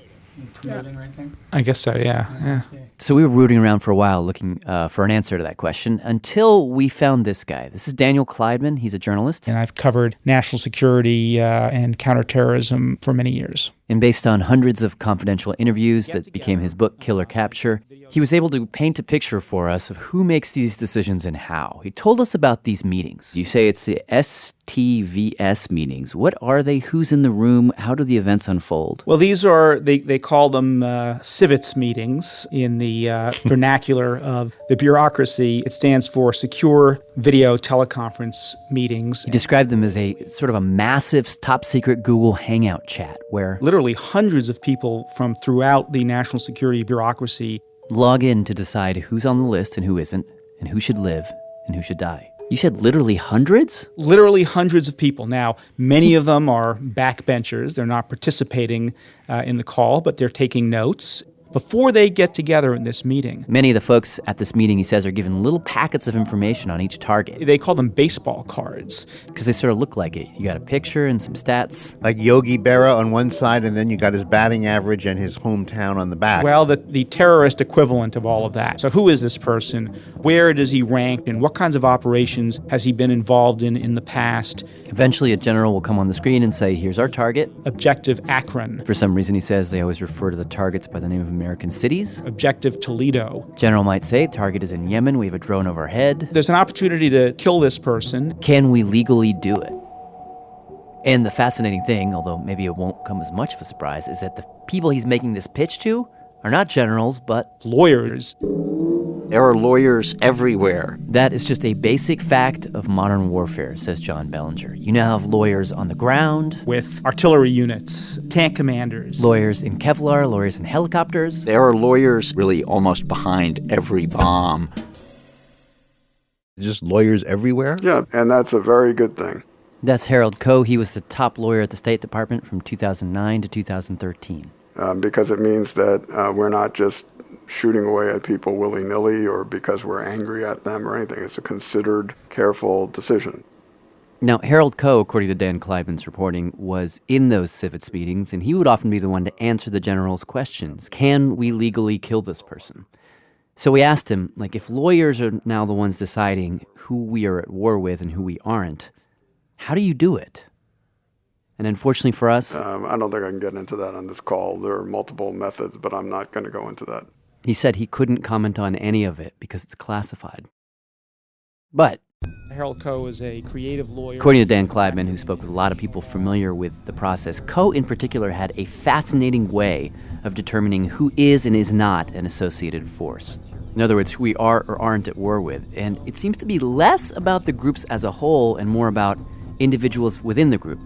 Promoting right there? I guess so, yeah. So we were rooting around for a while looking for an answer to that question until we found this guy. This is Daniel Klaidman. He's a journalist. And I've covered national security and counterterrorism for many years. And based on hundreds of confidential interviews that became his book, Killer Capture, he was able to paint a picture for us of who makes these decisions and how. He told us about these meetings. You say it's the STVS meetings. What are they? Who's in the room? How do the events unfold? Well, these are, they call them CIVETS meetings in the vernacular of the bureaucracy. It stands for Secure Video Teleconference Meetings. He described them as a sort of a massive top-secret Google Hangout chat where literally hundreds of people from throughout the national security bureaucracy log in to decide who's on the list and who isn't, and who should live and who should die. You said literally hundreds? Literally hundreds of people. Now, many of them are backbenchers. They're not participating in the call, but they're taking notes before they get together in this meeting. Many of the folks at this meeting, he says, are given little packets of information on each target. They call them baseball cards. Because they sort of look like it. You got a picture and some stats. Like Yogi Berra on one side, and then you got his batting average and his hometown on the back. Well, the terrorist equivalent of all of that. So who is this person? Where does he rank? And what kinds of operations has he been involved in the past? Eventually, a general will come on the screen and say, here's our target. Objective Akron. For some reason, he says they always refer to the targets by the name of American cities. Objective Toledo. General might say, target is in Yemen. We have a drone overhead. There's an opportunity to kill this person. Can we legally do it? And the fascinating thing, although maybe it won't come as much of a surprise, is that the people he's making this pitch to are not generals, but lawyers. There are lawyers everywhere. That is just a basic fact of modern warfare, says John Bellinger. You now have lawyers on the ground. With artillery units, tank commanders. Lawyers in Kevlar, lawyers in helicopters. There are lawyers really almost behind every bomb. Just lawyers everywhere? Yeah, and that's a very good thing. That's Harold Koh. He was the top lawyer at the State Department from 2009 to 2013. Because it means that we're not just shooting away at people willy-nilly or because we're angry at them or anything. It's a considered, careful decision. Now, Harold Koh, according to Dan Klaidman's reporting, was in those CIVETS meetings, and he would often be the one to answer the general's questions. Can we legally kill this person? So we asked him, if lawyers are now the ones deciding who we are at war with and who we aren't, how do you do it? And unfortunately for us... I don't think I can get into that on this call. There are multiple methods, but I'm not going to go into that. He said he couldn't comment on any of it because it's classified. But Harold Koh is a creative lawyer. according to Dan Klaidman, who spoke with a lot of people familiar with the process, Koh in particular had a fascinating way of determining who is and is not an associated force. In other words, who we are or aren't at war with. And it seems to be less about the groups as a whole and more about individuals within the group.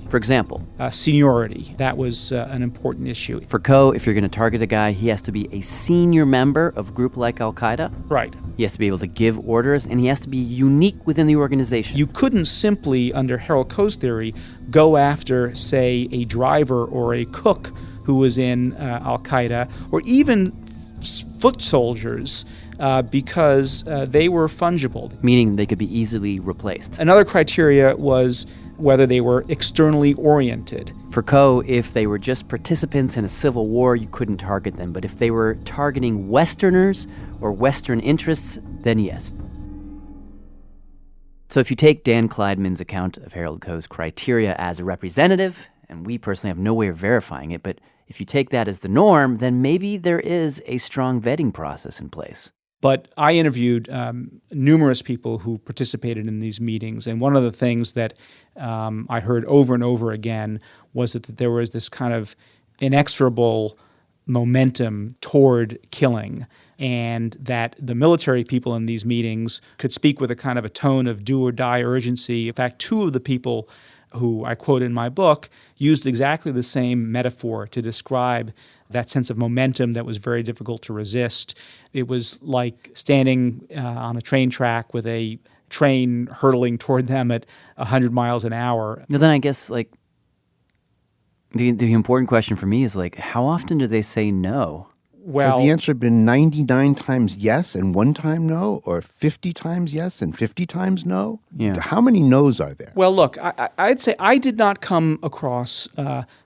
For example, seniority. That was an important issue. For Koh, if you're going to target a guy, he has to be a senior member of a group like Al-Qaeda. Right. He has to be able to give orders, and he has to be unique within the organization. You couldn't simply, under Harold Koh's theory, go after, say, a driver or a cook who was in Al-Qaeda, or even foot soldiers, because they were fungible. Meaning they could be easily replaced. Another criteria was whether they were externally oriented. For Koh, if they were just participants in a civil war, you couldn't target them. But if they were targeting Westerners or Western interests, then yes. So if you take Dan Klaidman's account of Harold Koh's criteria as a representative, and we personally have no way of verifying it, but if you take that as the norm, then maybe there is a strong vetting process in place. But I interviewed numerous people who participated in these meetings, and one of the things that I heard over and over again was that there was this kind of inexorable momentum toward killing, and that the military people in these meetings could speak with a kind of a tone of do-or-die urgency. In fact, two of the people who I quote in my book used exactly the same metaphor to describe that sense of momentum that was very difficult to resist. It was like standing on a train track with a train hurtling toward them at 100 miles an hour. Now then I guess, like, the important question for me is, like, how often do they say no? Well, has the answer been 99 times yes and 1 time no, or 50 times yes and 50 times no? Yeah. How many no's are there? Well, look, I'd say I did not come across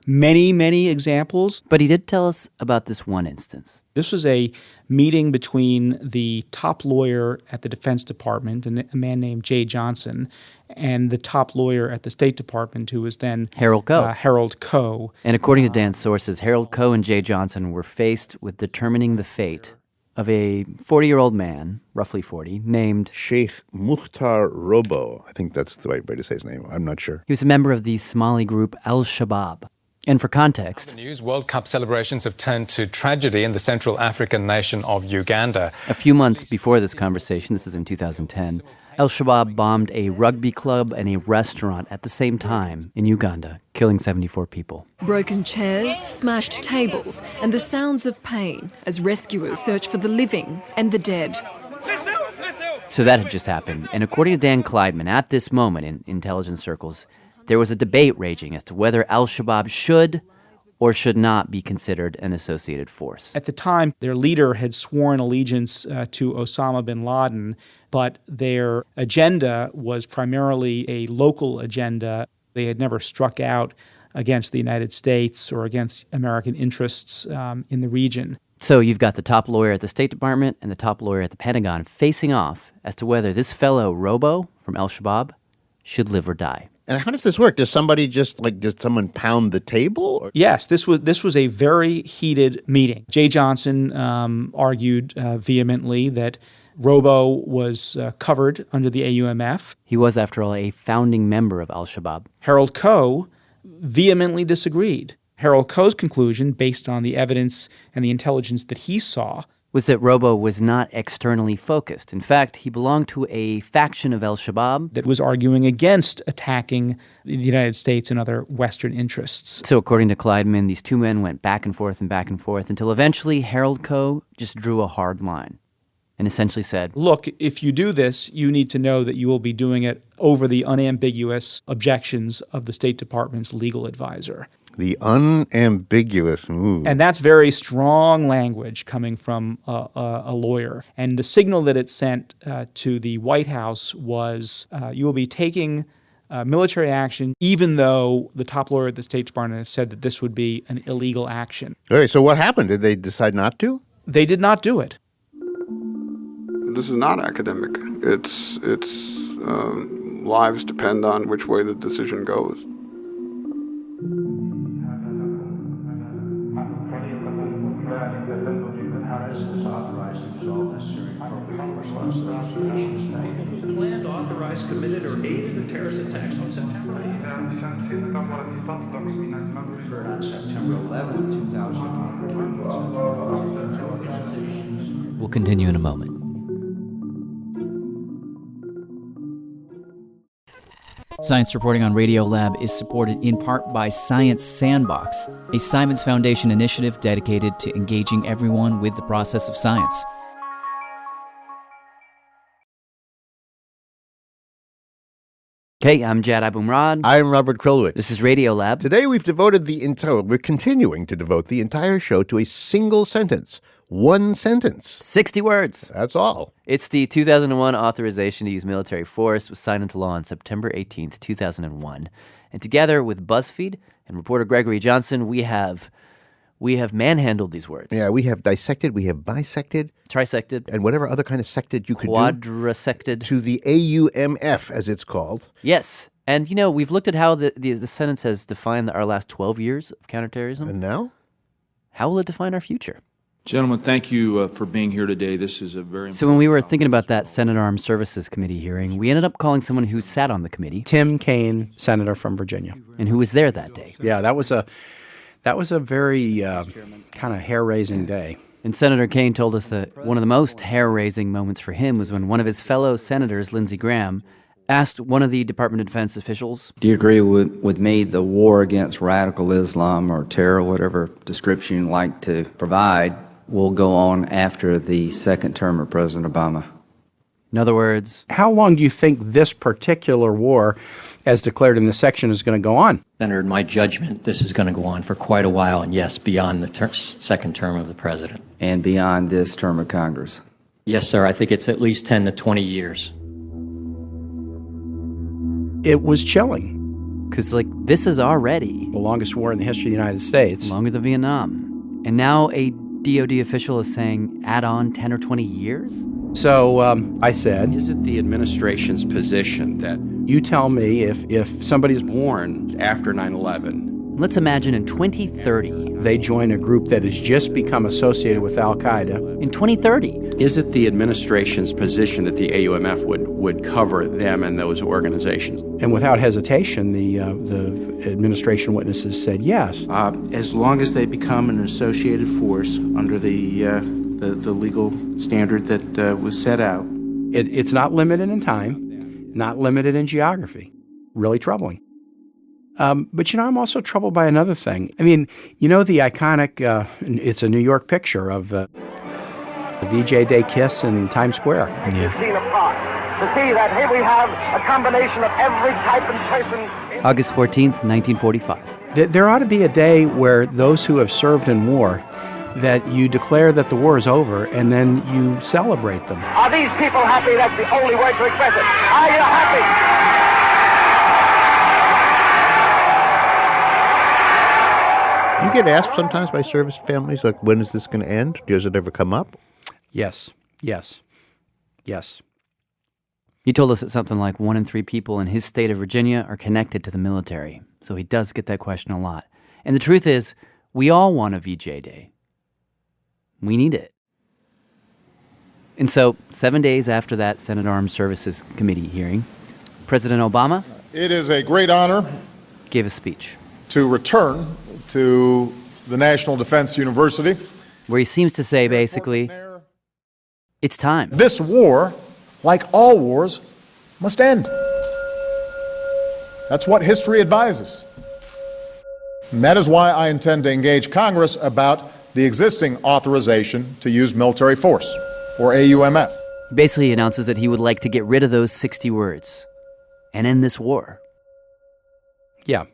many examples. But he did tell us about this one instance. This was a meeting between the top lawyer at the Defense Department, a man named Jay Johnson, and the top lawyer at the State Department, who was then Harold Koh. Harold Koh. And according to Dan's sources, Harold Koh and Jay Johnson were faced with determining the fate of a 40-year-old man, roughly 40, named Sheikh Mukhtar Robo. I think that's the right way to say his name. I'm not sure. He was a member of the Somali group Al-Shabaab. And for context, the news, World Cup celebrations have turned to tragedy in the Central African nation of Uganda. A few months before this conversation, this is in 2010, Al-Shabaab bombed a rugby club and a restaurant at the same time in Uganda, killing 74 people. Broken chairs, smashed tables, and the sounds of pain as rescuers search for the living and the dead. So that had just happened, and according to Dan Klaidman, at this moment in intelligence circles, there was a debate raging as to whether Al-Shabaab should or should not be considered an associated force. At the time, their leader had sworn allegiance to Osama bin Laden, but their agenda was primarily a local agenda. They had never struck out against the United States or against American interests in the region. So you've got the top lawyer at the State Department and the top lawyer at the Pentagon facing off as to whether this fellow Robo from Al-Shabaab should live or die. And how does this work? Does somebody just, did someone pound the table? Or? Yes, this was a very heated meeting. Jay Johnson argued vehemently that Robo was covered under the AUMF. He was, after all, a founding member of Al-Shabaab. Harold Koh vehemently disagreed. Harold Koh's conclusion, based on the evidence and the intelligence that he saw, was that Robo was not externally focused. In fact, he belonged to a faction of Al-Shabaab that was arguing against attacking the United States and other Western interests. So according to Klaidman, these two men went back and forth until eventually Harold Koh just drew a hard line and essentially said, look, if you do this, you need to know that you will be doing it over the unambiguous objections of the State Department's legal advisor. The unambiguous move. And that's very strong language coming from a lawyer. And the signal that it sent to the White House was you will be taking military action, even though the top lawyer at the State Department said that this would be an illegal action. All right, so what happened? Did they decide not to? They did not do it. This is not academic. It's lives depend on which way the decision goes. Is authorized to use all necessary appropriate force against those nations authorized, committed, or aided the terrorist attacks on September 8th. Referred on September 11, 2001. We'll continue in a moment. Science Reporting on Radiolab is supported in part by Science Sandbox, a Simons Foundation initiative dedicated to engaging everyone with the process of science. Okay, I'm Jad Abumrad. I'm Robert Krulwich. This is Radiolab. Today we're continuing to devote the entire show to a single sentence. One sentence. 60 words. That's all. It's the 2001 authorization to use military force. Was signed into law on September 18th, 2001. And together with BuzzFeed and reporter Gregory Johnsen, we have manhandled these words. Yeah, we have dissected, we have bisected. Trisected. And whatever other kind of sected you could Quadrasected. To the AUMF, as it's called. Yes. And, we've looked at how the sentence has defined our last 12 years of counterterrorism. And now? How will it define our future? Gentlemen, thank you for being here today. This is a very So when we were thinking about that Senate Armed Services Committee hearing, we ended up calling someone who sat on the committee. Tim Kaine, senator from Virginia. And who was there that day. Yeah, that was a very kind of hair-raising day. And Senator Kaine told us that one of the most hair-raising moments for him was when one of his fellow senators, Lindsey Graham, asked one of the Department of Defense officials, "Do you agree with me the war against radical Islam or terror, whatever description you like to provide, will go on after the second term of President Obama?" In other words, how long do you think this particular war, as declared in this section, is going to go on? Senator, in my judgment, this is going to go on for quite a while, and yes, beyond the second term of the president. And beyond this term of Congress? Yes, sir. I think it's at least 10 to 20 years. It was chilling. Because, this is already the longest war in the history of the United States. Longer than Vietnam. And now a DOD official is saying add on 10 or 20 years? So I said, is it the administration's position that you tell me if somebody's born after 9/11? Let's imagine in 2030, they join a group that has just become associated with Al-Qaeda. In 2030. Is it the administration's position that the AUMF would cover them and those organizations? And without hesitation, the administration witnesses said yes. As long as they become an associated force under the legal standard that was set out. It's not limited in time, not limited in geography. Really troubling. But, I'm also troubled by another thing. I mean, the iconic, it's a New York picture of the VJ Day kiss in Times Square. Yeah. To see that here we have a combination of every type and person. August 14th, 1945. There ought to be a day where those who have served in war, that you declare that the war is over and then you celebrate them. Are these people happy? That's the only word to express it. Are you happy? You get asked sometimes by service families, when is this going to end? Does it ever come up? Yes. He told us that something like 1 in 3 people in his state of Virginia are connected to the military. So he does get that question a lot. And the truth is, we all want a VJ Day. We need it. And so, 7 days after that Senate Armed Services Committee hearing, President Obama... It is a great honor... gave a speech. ...to return to the National Defense University... where he seems to say, basically, it's time. This war, like all wars, must end. That's what history advises. And that is why I intend to engage Congress about the existing authorization to use military force, or AUMF. Basically, he announces that he would like to get rid of those 60 words and end this war. Yeah.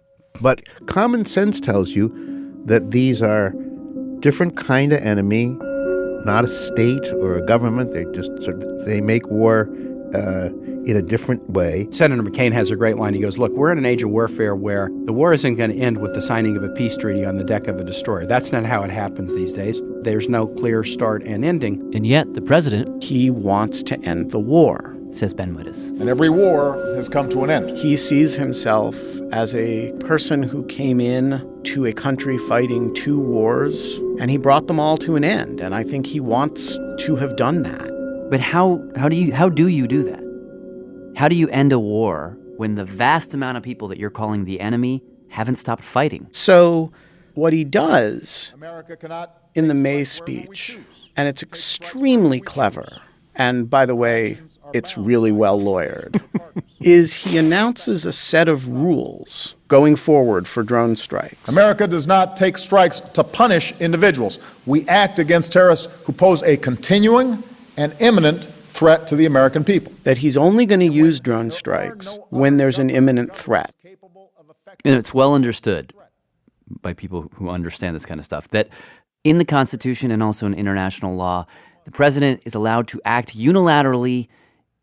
But common sense tells you that these are different kind of enemy, not a state or a government. They make war in a different way. Senator McCain has a great line. He goes, look, we're in an age of warfare where the war isn't going to end with the signing of a peace treaty on the deck of a destroyer. That's not how it happens these days. There's no clear start and ending. And yet, the president... he wants to end the war, says Ben Wittes. And every war has come to an end. He sees himself as a person who came in to a country fighting 2 wars, and he brought them all to an end. And I think he wants to have done that. But how do you do that? How do you end a war when the vast amount of people that you're calling the enemy haven't stopped fighting? So what he does in the May speech, and it's extremely clever, and by the way, it's really well lawyered, is he announces a set of rules going forward for drone strikes. America does not take strikes to punish individuals. We act against terrorists who pose a continuing and imminent threat to the American people. That he's only going to use drone strikes when there's an imminent threat. And it's well understood by people who understand this kind of stuff that in the Constitution and also in international law, the president is allowed to act unilaterally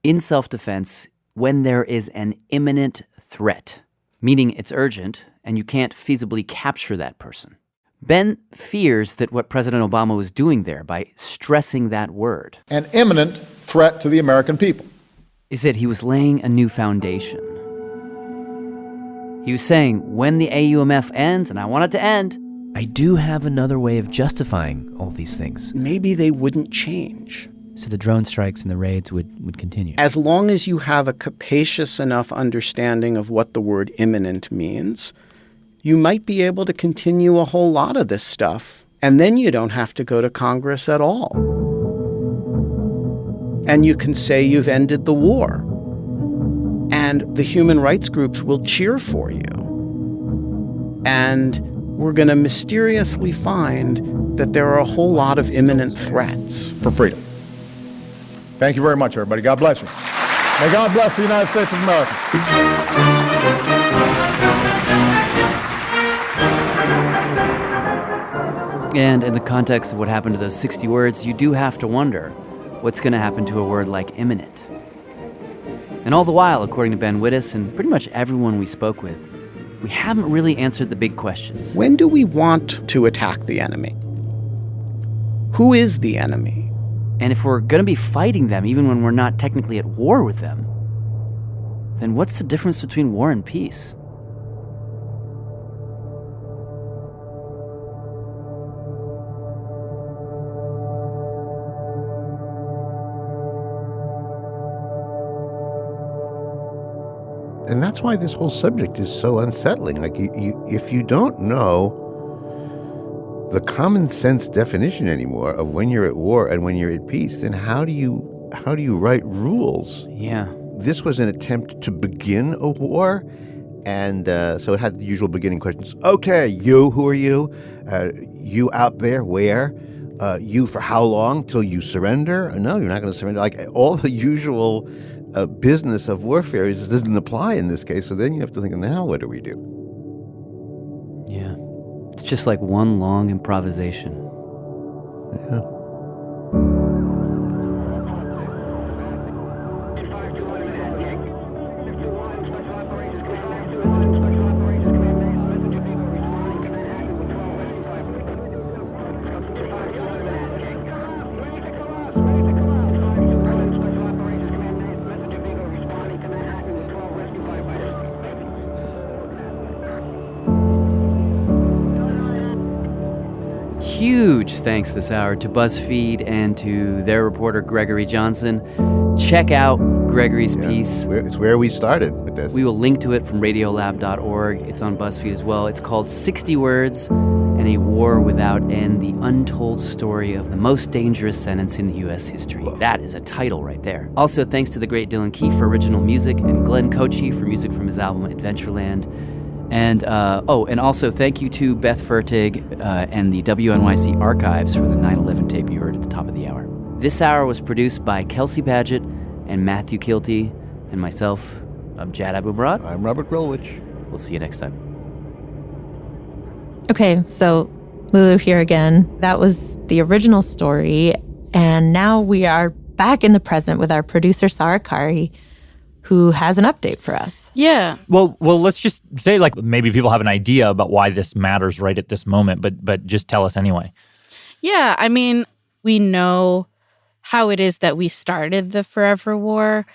in self-defense when there is an imminent threat, meaning it's urgent and you can't feasibly capture that person. Ben fears that what President Obama was doing there by stressing that word, an imminent threat to the American people, is that he was laying a new foundation. He was saying, when the AUMF ends, and I want it to end, I do have another way of justifying all these things. Maybe they wouldn't change. So the drone strikes and the raids would continue. As long as you have a capacious enough understanding of what the word imminent means, you might be able to continue a whole lot of this stuff, and then you don't have to go to Congress at all. And you can say you've ended the war. And the human rights groups will cheer for you. And we're going to mysteriously find that there are a whole lot of imminent threats. For freedom. Thank you very much, everybody. God bless you. May God bless the United States of America. And in the context of what happened to those 60 words, you do have to wonder what's going to happen to a word like imminent. And all the while, according to Ben Wittes and pretty much everyone we spoke with, we haven't really answered the big questions. When do we want to attack the enemy? Who is the enemy? And if we're going to be fighting them even when we're not technically at war with them, then what's the difference between war and peace? And that's why this whole subject is so unsettling. Like, if you don't know the common sense definition anymore of when you're at war and when you're at peace, then how do you write rules? Yeah. This was an attempt to begin a war, and so it had the usual beginning questions. Okay, you, who are you? You out there, where? You for how long? Till you surrender? No, you're not going to surrender. Like, all the usual business of warfare doesn't apply in this case. So then you have to think, now what do we do? Yeah. It's just like one long improvisation. Yeah. Huge thanks this hour to BuzzFeed and to their reporter, Gregory Johnsen. Check out Gregory's piece. It's where we started with this. We will link to it from Radiolab.org. It's on BuzzFeed as well. It's called 60 Words and a War Without End, the untold story of the most dangerous sentence in U.S. history. Whoa. That is a title right there. Also, thanks to the great Dylan Keefe for original music and Glenn Kochi for music from his album Adventureland. And and also thank you to Beth Fertig and the WNYC Archives for the 9/11 tape you heard at the top of the hour. This hour was produced by Kelsey Padgett and Matthew Kilty and myself. I'm Jad Abumrad. I'm Robert Grulwich. We'll see you next time. Okay, so Lulu here again. That was the original story, and now we are back in the present with our producer Sarah Kari, who has an update for us. Yeah. Well, let's just say, like, maybe people have an idea about why this matters right at this moment, but just tell us anyway. Yeah, I mean, we know how it is that we started the forever war,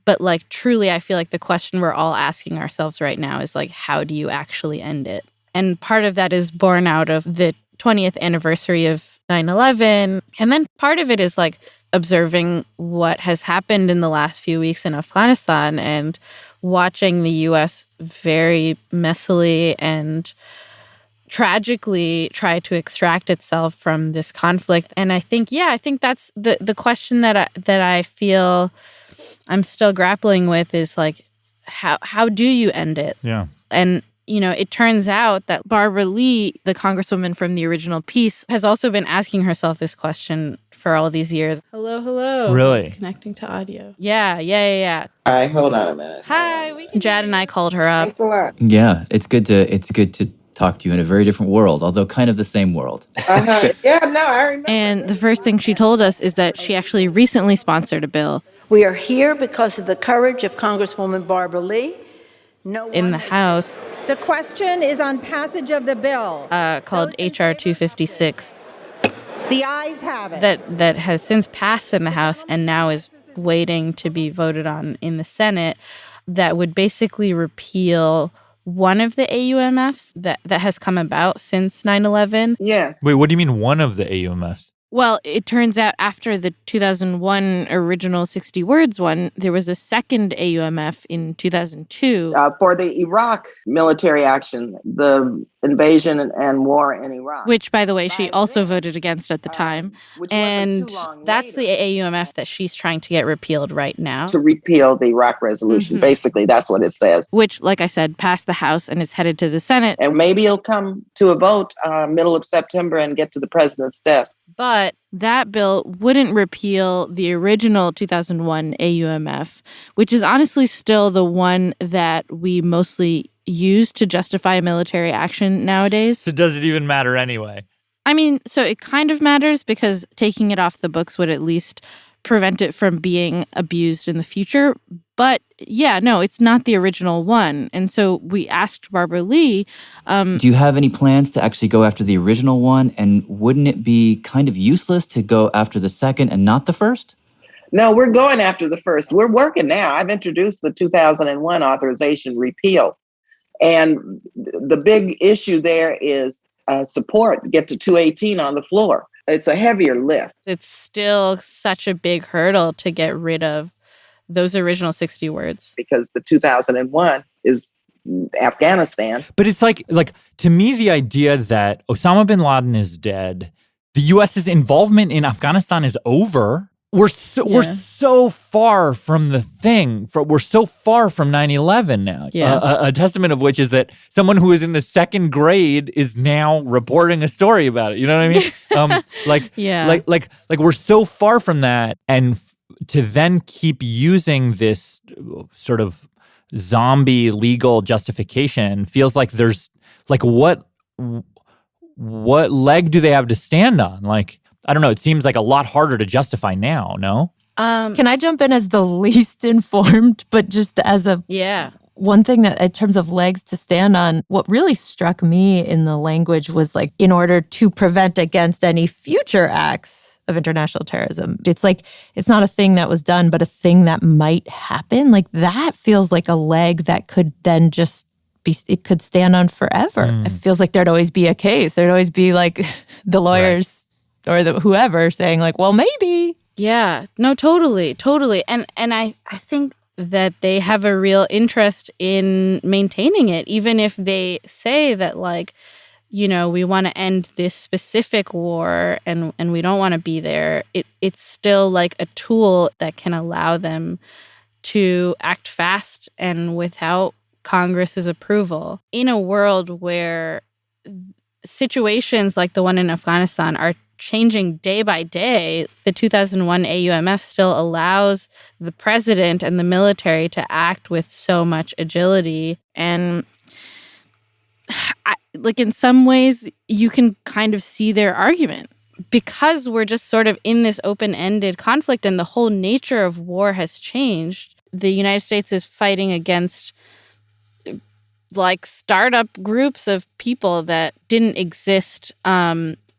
but, like, truly, I feel like the question we're all asking ourselves right now is, like, how do you actually end it? And part of that is born out of the 20th anniversary of 9/11. And then part of it is, like, observing what has happened in the last few weeks in Afghanistan and watching the U.S. very messily and tragically try to extract itself from this conflict. And I think that's the question that I feel I'm still grappling with is like, how do you end it? Yeah. And, it turns out that Barbara Lee, the congresswoman from the original piece, has also been asking herself this question for all these years. Hello. Really? It's connecting to audio. Yeah. All right, hold on a minute. Hi. Jad and I called her up. Thanks a lot. Yeah, it's good to talk to you in a very different world, although kind of the same world. Yeah, no, I remember. And the first thing she told us is that she actually recently sponsored a bill. We are here because of the courage of Congresswoman Barbara Lee. In the House. The question is on passage of the bill. Called H.R. 256. The ayes have it. That has since passed in the House and now is waiting to be voted on in the Senate, that would basically repeal one of the AUMFs that has come about since 9/11. Yes. Wait, what do you mean one of the AUMFs? Well, it turns out after the 2001 original 60 Words one, there was a second AUMF in 2002. For the Iraq military action, the invasion and war in Iraq. Which, by the way, she also voted against at the time. And that's the AUMF that she's trying to get repealed right now. To repeal the Iraq resolution. Mm-hmm. Basically, that's what it says. Which, like I said, passed the House and is headed to the Senate. And maybe it'll come to a vote middle of September and get to the president's desk. But that bill wouldn't repeal the original 2001 AUMF, which is honestly still the one that we mostly use to justify military action nowadays. So does it even matter anyway? I mean, so it kind of matters because taking it off the books would at least prevent it from being abused in the future. But yeah, no, it's not the original one. And so we asked Barbara Lee. Do you have any plans to actually go after the original one? And wouldn't it be kind of useless to go after the second and not the first? No, we're going after the first. We're working now. I've introduced the 2001 authorization repeal. And the big issue there is support, get to 218 on the floor. It's a heavier lift. It's still such a big hurdle to get rid of those original 60 words. Because the 2001 is Afghanistan. But it's like to me, the idea that Osama bin Laden is dead, the U.S.'s involvement in Afghanistan is over. We're so far from the thing. We're so far from 9/11 now. Yeah. A testament of which is that someone who is in the second grade is now reporting a story about it. You know what I mean? Like we're so far from that, and to then keep using this sort of zombie legal justification feels like there's like what leg do they have to stand on? Like, I don't know. It seems like a lot harder to justify now, no? Can I jump in as the least informed, but just as one thing that in terms of legs to stand on, what really struck me in the language was like, in order to prevent against any future acts of international terrorism. It's like, it's not a thing that was done, but a thing that might happen. Like that feels like a leg that could then just it could stand on forever. It feels like there'd always be a case. There'd always be like the lawyers or whoever saying like, well, maybe. Yeah, no, totally. And I think that they have a real interest in maintaining it, even if they say that like, you know, we want to end this specific war and we don't want to be there. It's still like a tool that can allow them to act fast and without Congress's approval in a world where situations like the one in Afghanistan are changing day by day. The 2001 AUMF still allows the president and the military to act with so much agility. And like in some ways, you can kind of see their argument because we're just sort of in this open-ended conflict and the whole nature of war has changed. The United States is fighting against like startup groups of people that didn't exist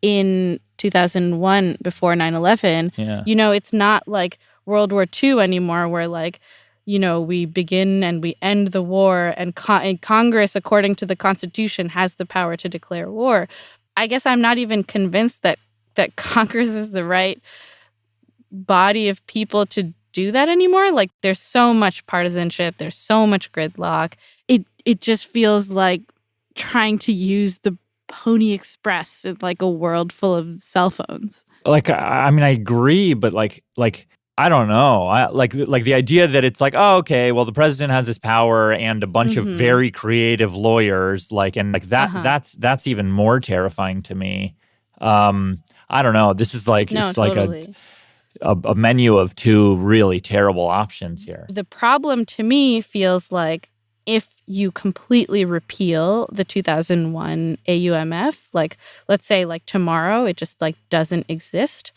in 2001 before 9/11. Yeah. You know, it's not like World War II anymore where like, you know, we begin and we end the war and Congress, according to the Constitution, has the power to declare war. I guess I'm not even convinced that Congress is the right body of people to do that anymore. Like, there's so much partisanship. There's so much gridlock. It just feels like trying to use the Pony Express in like a world full of cell phones. Like, I mean, I agree, but like I don't know. Like the idea that it's like, oh, okay, well, the president has this power and a bunch of very creative lawyers, like, and like that. That's even more terrifying to me. I don't know. This is like totally. like a menu of two really terrible options here. The problem to me feels like if you completely repeal the 2001 AUMF, like, let's say like tomorrow, it just like doesn't exist.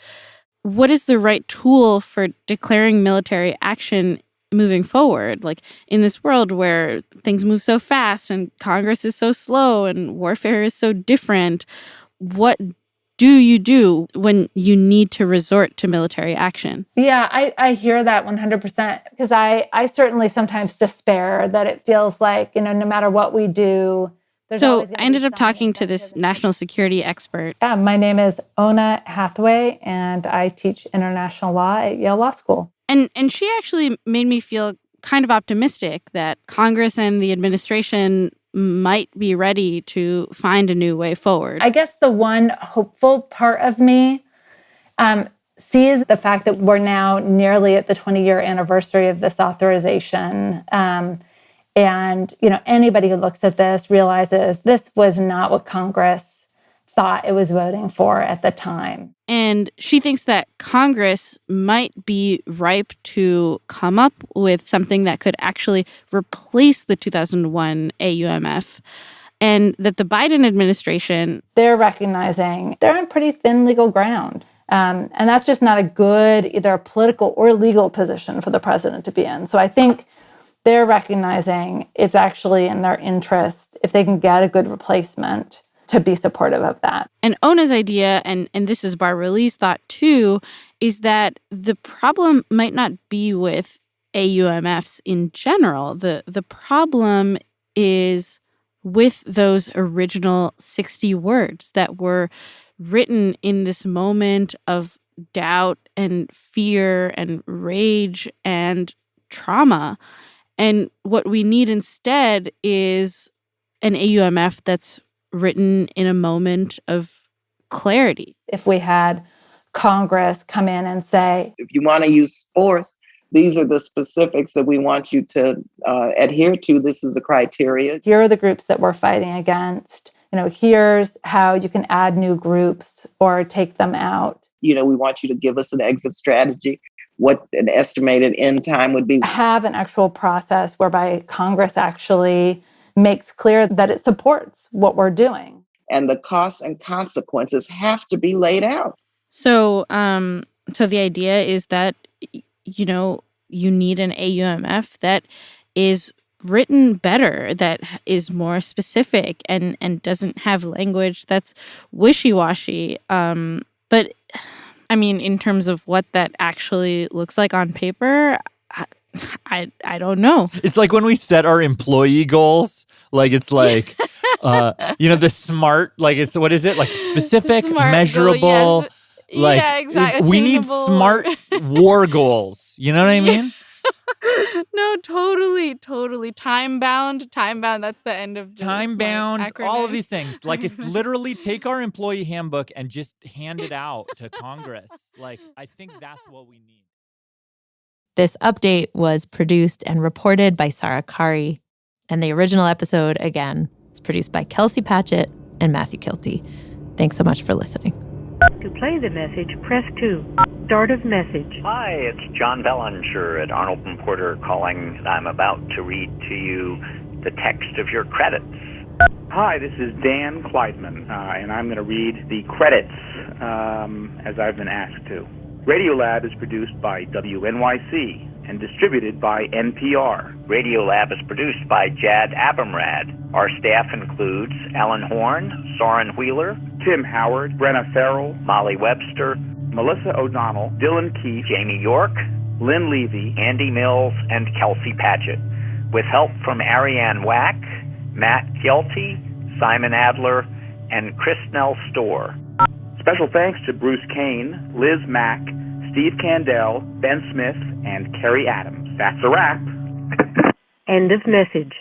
What is the right tool for declaring military action moving forward? Like, in this world where things move so fast and Congress is so slow and warfare is so different, what do you do when you need to resort to military action? Yeah, I hear that 100%, because I certainly sometimes despair that it feels like, no matter what we do. So I ended up talking to this national security expert. Yeah, my name is Ona Hathaway, and I teach international law at Yale Law School. And she actually made me feel kind of optimistic that Congress and the administration might be ready to find a new way forward. I guess the one hopeful part of me sees the fact that we're now nearly at the 20-year anniversary of this authorization. And, anybody who looks at this realizes this was not what Congress thought it was voting for at the time. And she thinks that Congress might be ripe to come up with something that could actually replace the 2001 AUMF, and that the Biden administration... They're recognizing they're on pretty thin legal ground. And that's just not a good either political or legal position for the president to be in. So I think they're recognizing it's actually in their interest, if they can get a good replacement, to be supportive of that. And Ona's idea, and this is Barbara Lee's thought too, is that the problem might not be with AUMFs in general. The problem is with those original 60 words that were written in this moment of doubt and fear and rage and trauma. And what we need instead is an AUMF that's written in a moment of clarity. If we had Congress come in and say, if you want to use force, these are the specifics that we want you to adhere to. This is the criteria. Here are the groups that we're fighting against. Here's how you can add new groups or take them out. We want you to give us an exit strategy, what an estimated end time would be. Have an actual process whereby Congress actually makes clear that it supports what we're doing. And the costs and consequences have to be laid out. So the idea is that, you need an AUMF that is written better, that is more specific and doesn't have language that's wishy-washy. But, I mean, in terms of what that actually looks like on paper, I don't know. It's like when we set our employee goals, like it's like, the SMART, like it's, what is it? Like specific, SMART measurable, goal, yes. like yeah, exactly. We need smart war goals. You know what I mean? No, totally. Time-bound, that's the end of the time-bound, acronym. all of these things. Like, it's literally take our employee handbook and just hand it out to Congress. Like, I think that's what we need. This update was produced and reported by Sarah Kari, and the original episode, again, was produced by Kelsey Patchett and Matthew Kilty. Thanks so much for listening. To play the message, press 2. Start of message. Hi, it's John Bellinger at Arnold & Porter calling. I'm about to read to you the text of your credits. Hi, this is Dan Klaidman, and I'm going to read the credits as I've been asked to. Radiolab is produced by WNYC and distributed by NPR. Radiolab is produced by Jad Abumrad. Our staff includes Alan Horn, Soren Wheeler, Tim Howard, Brenna Farrell, Molly Webster, Melissa O'Donnell, Dylan Keith, Jamie York, Lynn Levy, Andy Mills, and Kelsey Patchett, with help from Ariane Wack, Matt Kelty, Simon Adler, and Chrisnell Storr. Special thanks to Bruce Kaine, Liz Mack, Steve Kandel, Ben Smith, and Kerry Adams. That's a wrap. End of message.